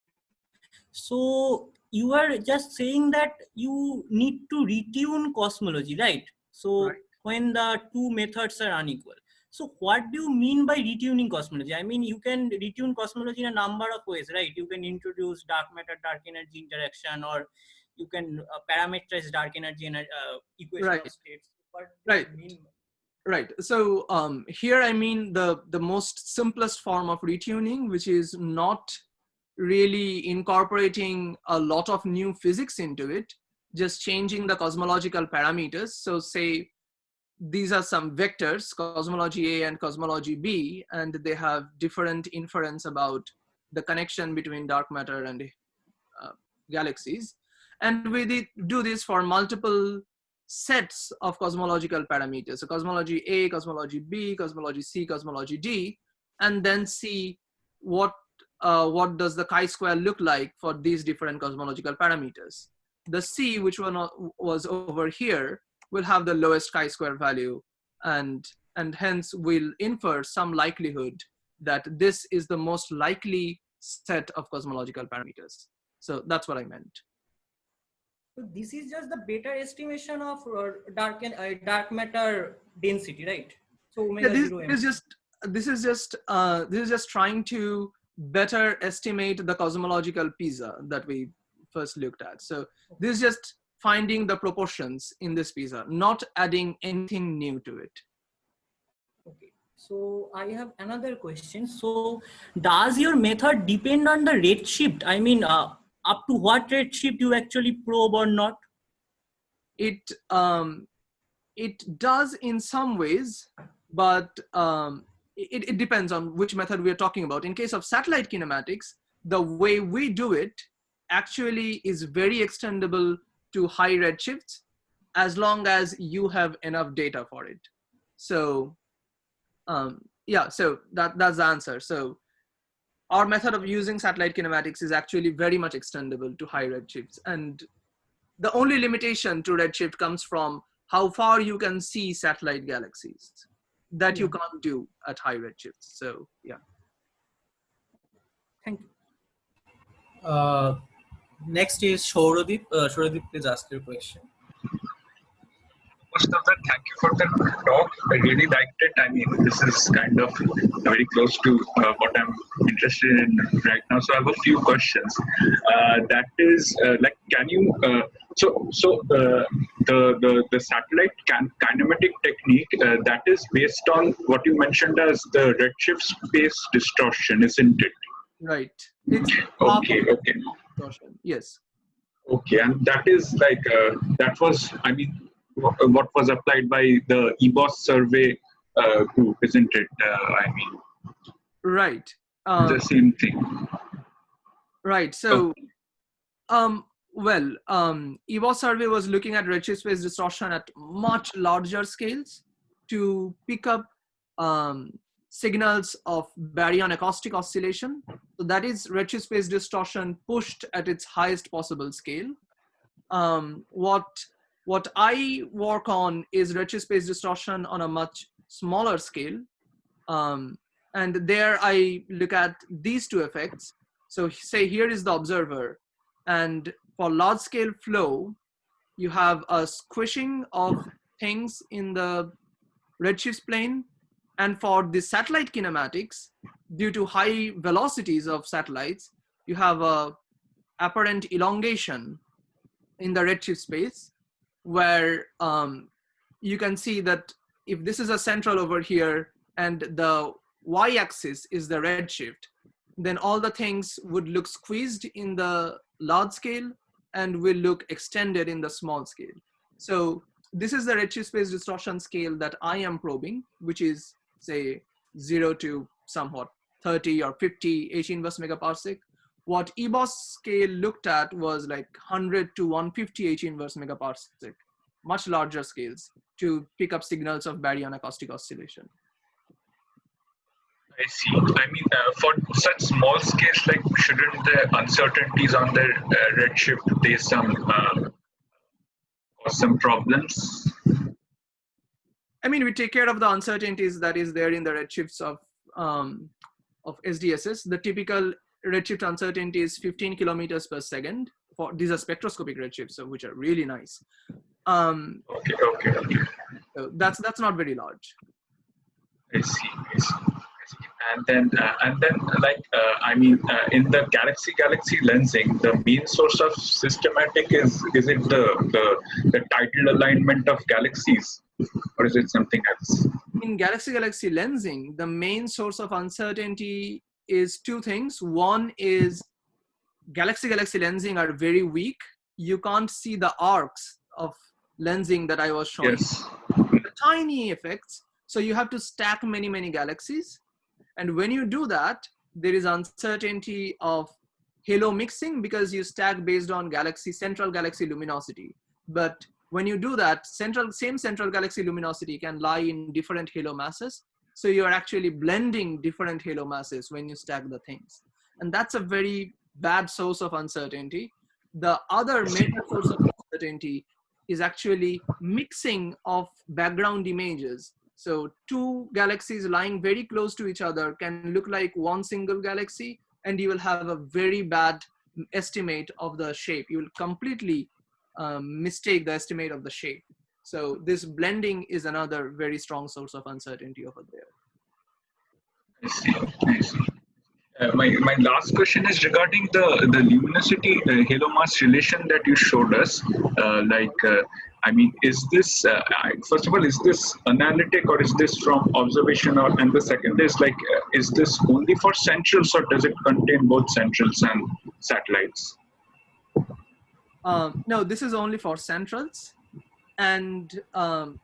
so you are just saying that you need to retune cosmology, right? So Right. when the two methods are unequal. So what do you mean by retuning cosmology? I mean, you can retune cosmology in a number of ways, right? You can introduce dark matter, dark energy interaction, or you can parameterize dark energy in equation Right. of states. What do Right. you mean? Right. So here I mean the most simplest form of retuning, which is not really incorporating a lot of new physics into it, just changing the cosmological parameters. So say these are some vectors, cosmology A and cosmology B, and they have different inference about the connection between dark matter and galaxies. And we do this for multiple sets of cosmological parameters. So cosmology A, cosmology B, cosmology C, cosmology D, and then see what does the chi-square look like for these different cosmological parameters. The C, which was over here, will have the lowest chi-square value, and hence will infer some likelihood that this is the most likely set of cosmological parameters. So that's what I meant. So this is just the better estimation of dark matter density, right? So omega Yeah, 0 this is just trying to better estimate the cosmological pizza that we first looked at. So this is just finding the proportions in this pizza, not adding anything new to it. Okay. So I have another question. So does your method depend on the redshift? I mean, up to what redshift you actually probe or not? it does in some ways, but it depends on which method we are talking about. In case of satellite kinematics, the way we do it actually is very extendable to high redshifts as long as you have enough data for it. So yeah, so that's the answer. So our method of using satellite kinematics is actually very much extendable to high redshifts, and the only limitation to redshift comes from how far you can see satellite galaxies that you can't do at high redshifts. So yeah. Thank you. Next is Shauradip. Shauradip, please ask your question. Most of that, thank you for the talk. I really liked it. I mean, this is kind of very close to what I'm interested in right now. So I have a few questions. That is, like, can you? The satellite kinematic technique that is based on what you mentioned as the redshift space distortion, isn't it? Right. It's okay. Distortion. Yes. Okay, and that is like that was, I mean, what was applied by the EBOS survey group, isn't it? I mean, right. The same thing. Right. So, EBOS survey was looking at redshift space distortion at much larger scales to pick up signals of baryon acoustic oscillation. So that is redshift space distortion pushed at its highest possible scale. What I work on is redshift space distortion on a much smaller scale. And there I look at these two effects. So say here is the observer, and for large scale flow, you have a squishing of things in the redshift plane. And for the satellite kinematics, due to high velocities of satellites, you have a apparent elongation in the redshift space, where you can see that if this is a central over here and the y-axis is the redshift, then all the things would look squeezed in the large scale and will look extended in the small scale. So this is the redshift space distortion scale that I am probing, which is say 0 to somewhat 30 or 50 H inverse megaparsec. What EBOS scale looked at was like 100 to 150 H inverse megaparsec, much larger scales to pick up signals of baryon acoustic oscillation. I see. I mean, for such small scales, like, shouldn't the uncertainties on the redshift cause some problems? I mean, we take care of the uncertainties that is there in the redshifts of SDSS. The typical redshift uncertainty is 15 kilometers per second. For these are spectroscopic redshifts, which are really nice. Okay. So that's not very large. I see. And then I mean, in the galaxy lensing, the main source of systematic is it the tidal alignment of galaxies, or is it something else? In galaxy lensing, the main source of uncertainty is two things. One is galaxy lensing are very weak. You can't see the arcs of lensing that I was showing. Yes. The tiny effects. So you have to stack many galaxies. And when you do that, there is uncertainty of halo mixing because you stack based on central galaxy luminosity. But when you do that, same central galaxy luminosity can lie in different halo masses. So you're actually blending different halo masses when you stack the things. And that's a very bad source of uncertainty. The other major source of uncertainty is actually mixing of background images. So two galaxies lying very close to each other can look like one single galaxy, and you will have a very bad estimate of the shape. You will completely mistake the estimate of the shape. So this blending is another very strong source of uncertainty over there. I see. My last question is regarding the luminosity halo mass relation that you showed us. I mean, is this first of all, is this analytic or is this from observation? And the second is is this only for centrals or does it contain both centrals and satellites? No, this is only for centrals. And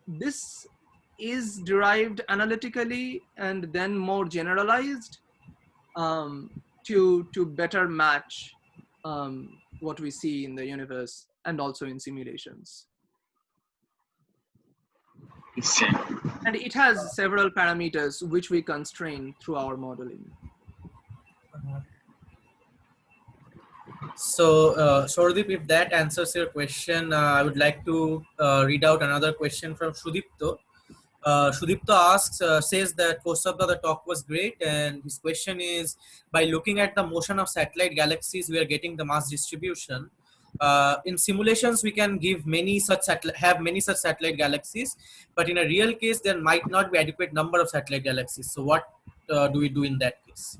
this is derived analytically and then more generalized to better match what we see in the universe and also in simulations. See. And it has several parameters which we constrain through our modeling. So, Shordeep, if that answers your question, I would like to read out another question from Shudipto. Shudipto asks, says that Kaustav, the talk was great, and his question is, by looking at the motion of satellite galaxies, we are getting the mass distribution. In simulations, we can give have many such satellite galaxies, but in a real case, there might not be adequate number of satellite galaxies. So, what do we do in that case?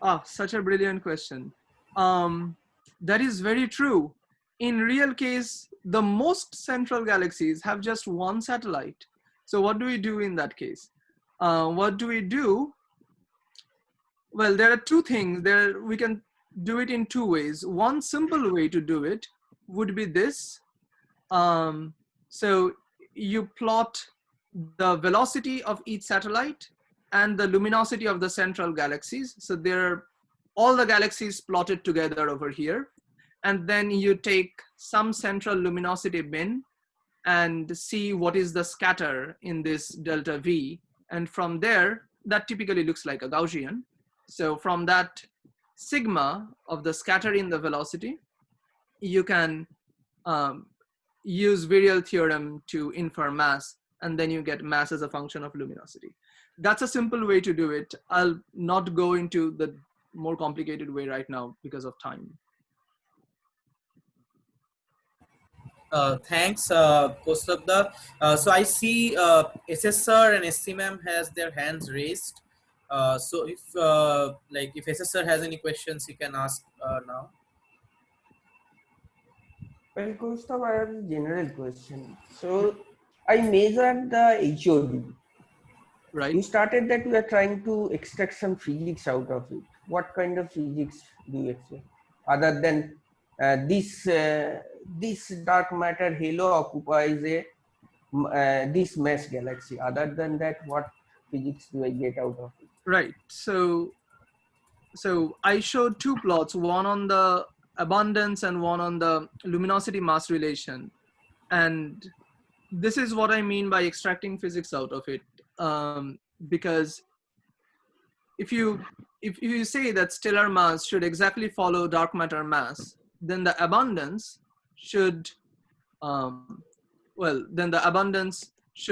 Ah, such a brilliant question. That is very true. In real case, the most central galaxies have just one satellite. So what do we do in that case? What do we do? Well, there are two things. We can do it in two ways. One simple way to do it would be this. So you plot the velocity of each satellite and the luminosity of the central galaxies. So there are all the galaxies plotted together over here. And then you take some central luminosity bin and see what is the scatter in this delta V. And from there, that typically looks like a Gaussian. So from that sigma of the scatter in the velocity, you can use virial theorem to infer mass, and then you get mass as a function of luminosity. That's a simple way to do it. I'll not go into the more complicated way right now because of time. Thanks, Kaustav. So I see SSR and SCMM has their hands raised. So if SSR has any questions, he can ask now. Well, Kaustav, I have a general question. So I measured the HOD. Right. You started that we are trying to extract some physics out of it. What kind of physics do you expect? Other than this dark matter halo occupies this mass galaxy. Other than that, what physics do I get out of it? Right. So I showed two plots, one on the abundance and one on the luminosity mass relation. And this is what I mean by extracting physics out of it. Because if you say that stellar mass should exactly follow dark matter mass, then the abundance should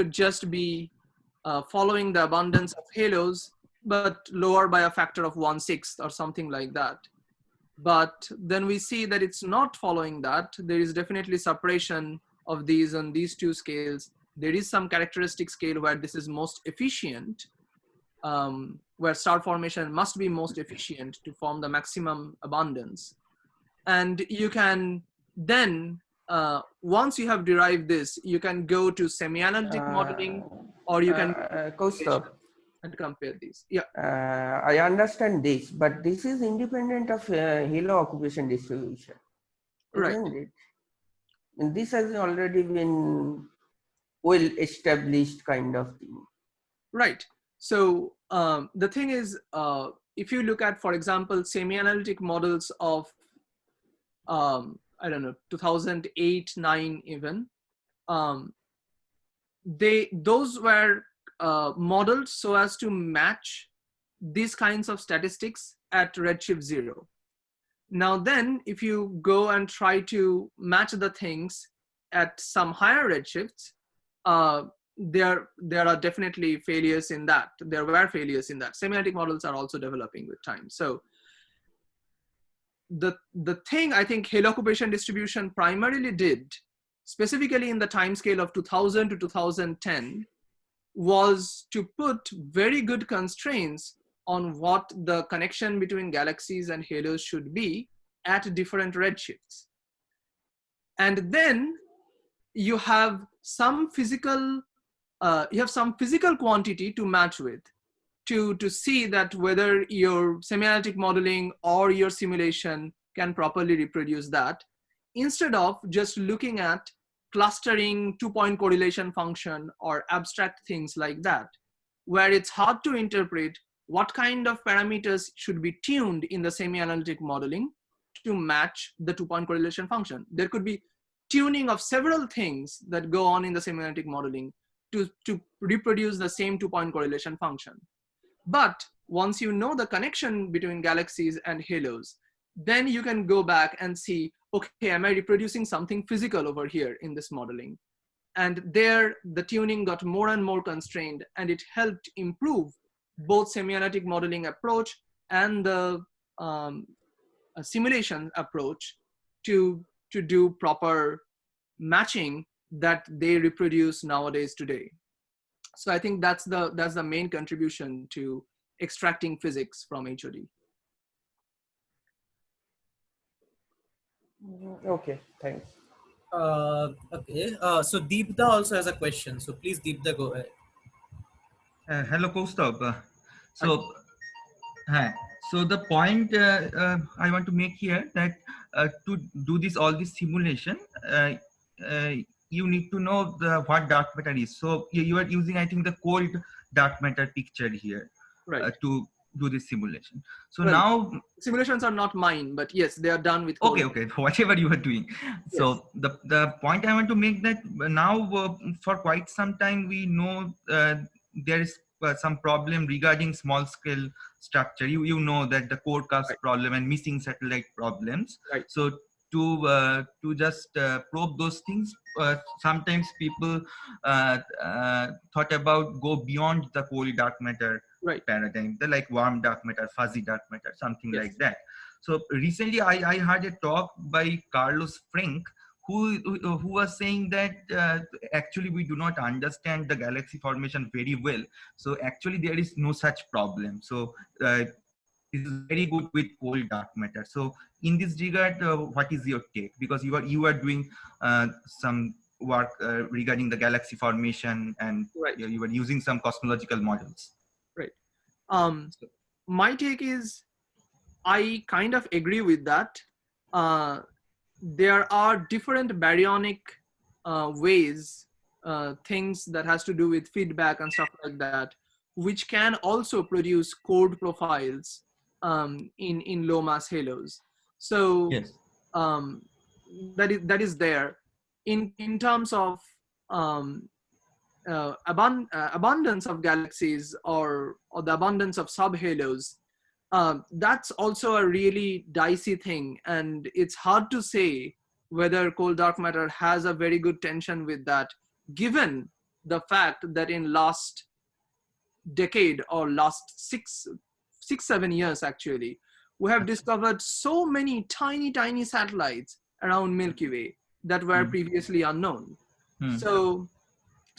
just be following the abundance of halos, but lower by a factor of 1/6 or something like that. But then we see that it's not following that. There is definitely separation of these on these two scales. There is some characteristic scale where this is most efficient, where star formation must be most efficient to form the maximum abundance. And you can then, once you have derived this, you can go to semi-analytic modeling, or you can Kaustav, and compare these. Yeah. I understand this, but this is independent of halo occupation distribution, isn't Right. it? And this has already been well established kind of thing. Right. So the thing is, if you look at, for example, semi-analytic models of, I don't know, 2008, 9 even, those were modeled so as to match these kinds of statistics at redshift 0. Now then, if you go and try to match the things at some higher redshifts, there are definitely failures in that. There were failures in that. Semi-analytic models are also developing with time. So the thing I think halo occupation distribution primarily did, specifically in the time scale of 2000 to 2010, was to put very good constraints on what the connection between galaxies and halos should be at different redshifts. And then you have some physical quantity to match with, to see that whether your semi-analytic modeling or your simulation can properly reproduce that, instead of just looking at clustering, two-point correlation function, or abstract things like that, where it's hard to interpret what kind of parameters should be tuned in the semi-analytic modeling to match the two-point correlation function. There could be tuning of several things that go on in the semi-analytic modeling to reproduce the same two-point correlation function. But once you know the connection between galaxies and halos, then you can go back and see, okay, am I reproducing something physical over here in this modeling? And there, the tuning got more and more constrained, and it helped improve both semi-analytic modeling approach and the simulation approach to do proper matching that they reproduce nowadays today. So I think that's the main contribution to extracting physics from HOD. Okay, thanks. Okay, so Deepta also has a question. So please, Deepta, go ahead. Hello, Kaustav. Hi. So the point I want to make here that to do all this simulation, you need to know what dark matter is. So you are using, I think, the cold dark matter picture here, right, to do this simulation. So well, now simulations are not mine, but yes, they are done with cold. Okay, whatever you are doing. Yes. So the point I want to make that now for quite some time we know there is some problem regarding small scale structure. You know that the core cast right. problem and missing satellite problems. Right. So to just probe those things, sometimes people thought about go beyond the cold dark matter right. paradigm, the like warm dark matter, fuzzy dark matter, something yes. like that. So recently I heard a talk by Carlos Frank who was saying that actually we do not understand the galaxy formation very well. So actually there is no such problem. So this is very good with cold dark matter. So in this regard, what is your take? Because you are doing some work regarding the galaxy formation, and right. you were using some cosmological models. Right. My take is, I kind of agree with that. There are different baryonic ways, things that has to do with feedback and stuff like that, which can also produce chord profiles in low mass halos. So yes. that is there. In terms of abundance of galaxies or the abundance of subhalos, that's also a really dicey thing, and it's hard to say whether cold dark matter has a very good tension with that, given the fact that in last decade or last six, 7 years actually, we have discovered so many tiny satellites around Milky Way that were previously unknown. So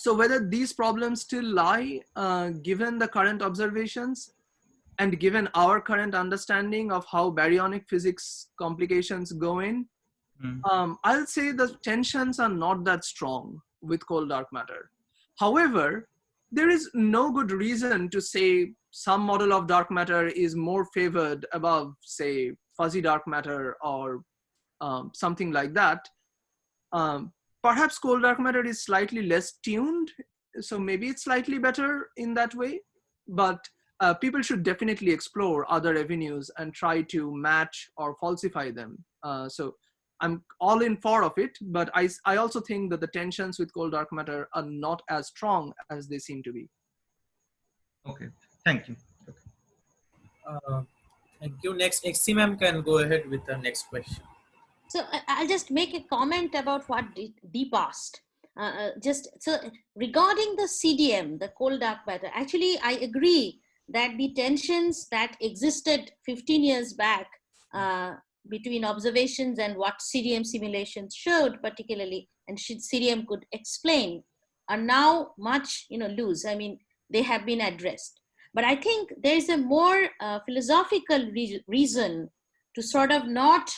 whether these problems still lie, given the current observations and given our current understanding of how baryonic physics complications go in, I'll say the tensions are not that strong with cold dark matter. However, there is no good reason to say some model of dark matter is more favored above, say, fuzzy dark matter or something like that. Perhaps cold dark matter is slightly less tuned, so maybe it's slightly better in that way, but people should definitely explore other avenues and try to match or falsify them. So I'm all in favor of it, but I also think that the tensions with cold dark matter are not as strong as they seem to be. Okay, thank you. Okay. Thank you. Next, XC ma'am can go ahead with the next question. So I'll just make a comment about what Deep asked. So regarding the CDM, the cold dark matter, actually I agree that the tensions that existed 15 years back between observations and what CDM simulations showed particularly, and CDM could explain, are now much loose. I mean, they have been addressed. But I think there is a more philosophical reason to sort of not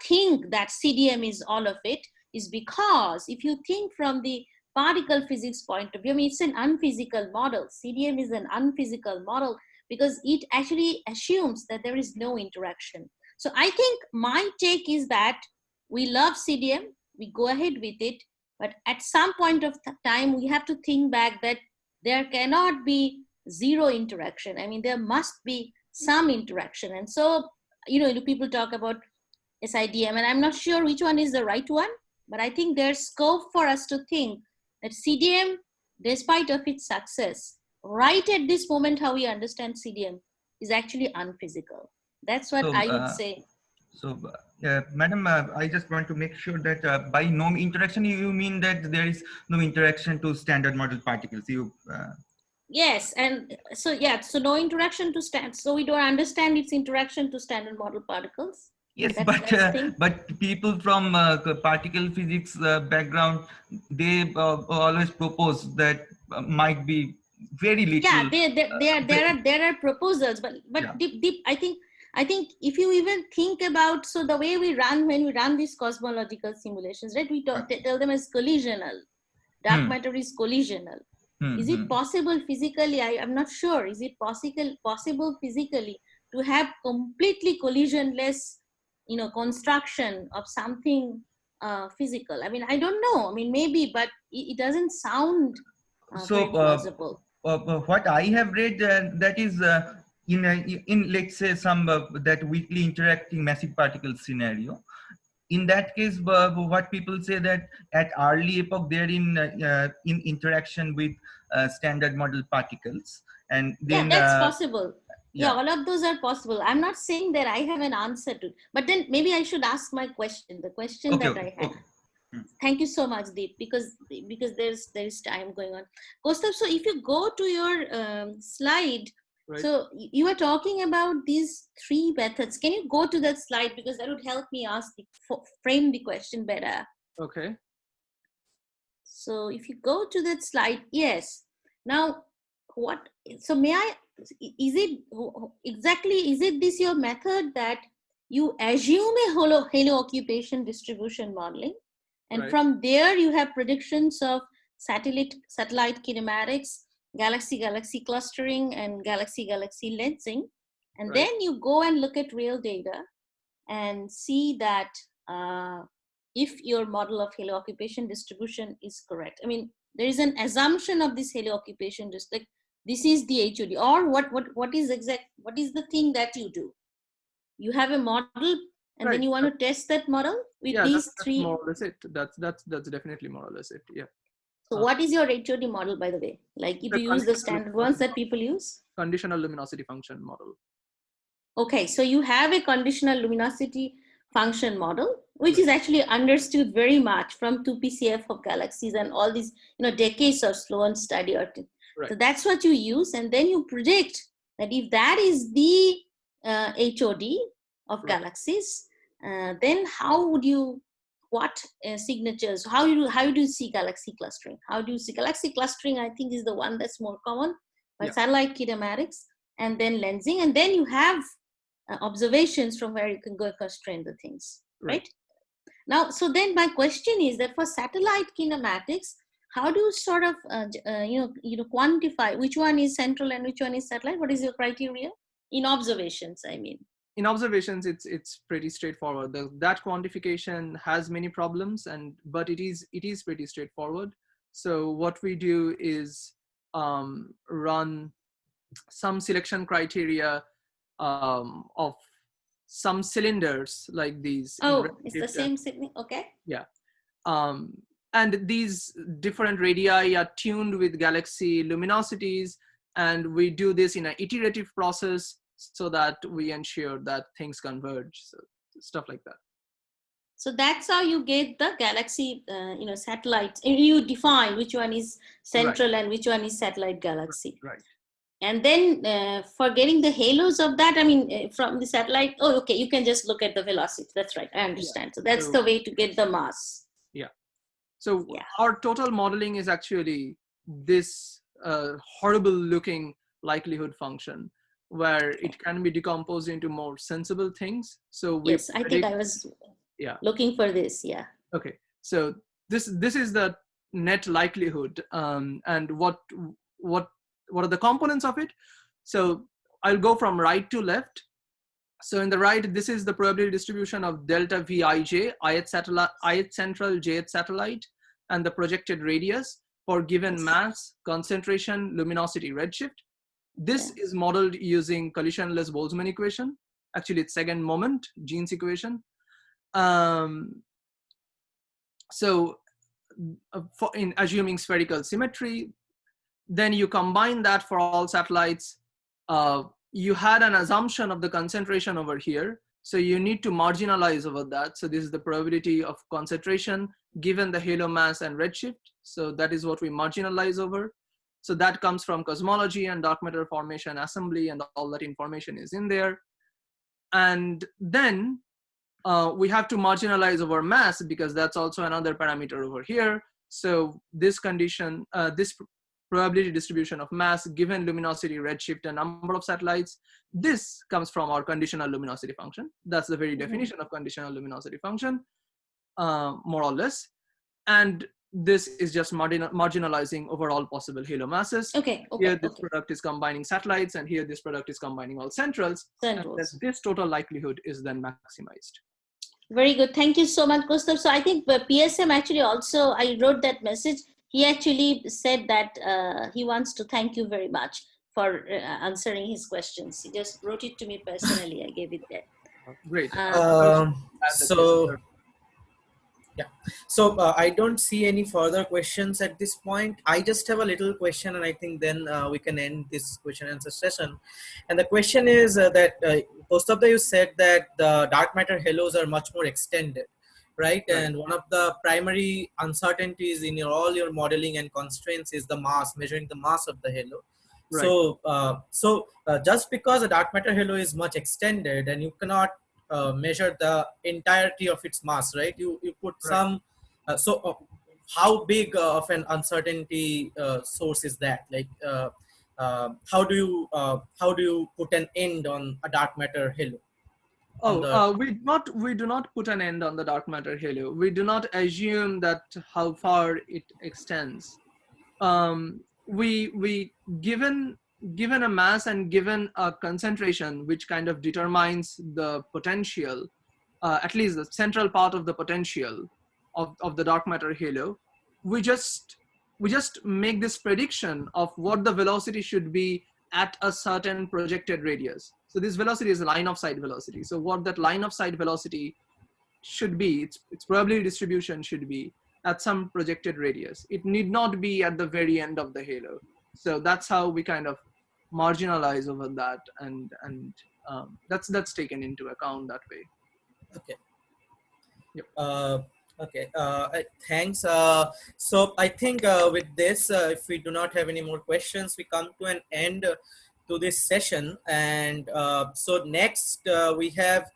think that CDM is all of it, is because if you think from the particle physics point of view, I mean, it's an unphysical model. CDM is an unphysical model because it actually assumes that there is no interaction. So I think my take is that we love CDM, we go ahead with it, But at some point of time, we have to think back that there cannot be zero interaction. I mean, there must be some interaction. And so, people talk about SIDM, and I'm not sure which one is the right one, but I think there's scope for us to think that CDM, despite of its success, right at this moment, how we understand CDM is actually unphysical. That's what I would say. So, Madam, I just want to make sure that by no interaction, you mean that there is no interaction to standard model particles. Yes, and so no interaction to so we don't understand its interaction to standard model particles. Yes, but people from particle physics background, they always propose that might be very little. Yeah, there are proposals, but yeah. I think if you even think about, so the way when we run these cosmological simulations, right, we tell them as collisional. Dark matter is collisional. Is it possible physically? I'm not sure. Is it possible physically to have completely collisionless, construction of something physical? I mean, I don't know. I mean, maybe, but it doesn't sound very plausible. What I have read, that is in let's say some that weakly interacting massive particle scenario. In that case, what people say that at early epoch they're in interaction with standard model particles, and then that's possible. Yeah, all of those are possible. I'm not saying that I have an answer to, but then maybe I should ask my question. The question that I have. Thank you so much, Deep, because there's time going on. Kaustav, so if you go to your slide, right. So you were talking about these three methods. Can you go to that slide, because that would help me frame the question better. Okay. So if you go to that slide, yes. Now, so may I, is it this your method that you assume a halo occupation distribution modeling, and from there you have predictions of satellite kinematics, galaxy clustering, and galaxy lensing, and then you go and look at real data and see that if your model of halo occupation distribution is correct. I mean, there is an assumption of this halo occupation, just like this is the HOD, or what is the thing that you do? You have a model, and then you want to test that model with these three. More or less it. That's definitely more or less it. Yeah. So what is your HOD model, by the way? Like, if you use the standard ones that people use? Conditional luminosity function model. Okay, so you have a conditional luminosity function model, which is actually understood very much from 2PCF of galaxies and all these, decades of Sloan study. So that's what you use, and then you predict that if that is the HOD of galaxies, then how would you, what signatures, how do you see galaxy clustering? How do you see galaxy clustering? I think is the one that's more common, but satellite kinematics, and then lensing, and then you have observations from where you can go constrain the things, right? Now, so then my question is that for satellite kinematics, how do you sort of quantify which one is central and which one is satellite? What is your criteria in observations? I mean, in observations, it's pretty straightforward. That quantification has many problems, but it is pretty straightforward. So what we do is run some selection criteria of some cylinders like these. Oh, it's the same signal. Okay. Yeah. And these different radii are tuned with galaxy luminosities, and we do this in an iterative process so that we ensure that things converge, so stuff like that. So that's how you get the galaxy, satellites. You define which one is central and which one is satellite galaxy. Right. And then for getting the halos of that, I mean, from the satellite, you can just look at the velocity. That's right, I understand. So that's the way to get the mass. Yeah. So our total modeling is actually this horrible looking likelihood function, where it can be decomposed into more sensible things. So yes, I think I was looking for this. Yeah. Okay. So this is the net likelihood, and what are the components of it? So I'll go from right to left. So in the right, this is the probability distribution of delta Vij, ith central, jth satellite, and the projected radius for given mass, concentration, luminosity, redshift. This is modeled using collisionless Boltzmann equation. Actually, it's second moment, Jeans equation. So in assuming spherical symmetry, then you combine that for all satellites. You had an assumption of the concentration over here. So you need to marginalize over that. So this is the probability of concentration given the halo mass and redshift. So that is what we marginalize over. So that comes from cosmology and dark matter formation assembly, and all that information is in there. And then we have to marginalize over mass because that's also another parameter over here. So this condition, this probability distribution of mass given luminosity, redshift, and number of satellites, this comes from our conditional luminosity function. That's the very definition of conditional luminosity function, more or less. And this is just marginalizing over all possible halo masses. Here this product is combining satellites, and here this product is combining all centrals. And this total likelihood is then maximized. Very good. Thank you so much, Kaustav. So I think PSM actually also, I wrote that message. He actually said that he wants to thank you very much for answering his questions. He just wrote it to me personally. I gave it there. Great. So I don't see any further questions at this point. I just have a little question, and I think then we can end this question and answer session. And the question is that Kaustav, you said that the dark matter halos are much more extended, right? And one of the primary uncertainties in all your modeling and constraints is the mass, measuring the mass of the halo. Right. So just because a dark matter halo is much extended and you cannot measure the entirety of its mass, right? You put some, how big of an uncertainty source is that? Like, how do you put an end on a dark matter halo? We do not put an end on the dark matter halo. We do not assume that how far it extends. Given a mass and given a concentration, which kind of determines the potential, at least the central part of the potential of the dark matter halo, we just make this prediction of what the velocity should be at a certain projected radius. So this velocity is a line of sight velocity. So what that line of sight velocity should be, its probability distribution should be at some projected radius. It need not be at the very end of the halo. So that's how we kind of marginalize over that, and that's taken into account that way. Okay. Yep. Okay. Thanks. So I think with this, if we do not have any more questions, we come to an end to this session. And so next we have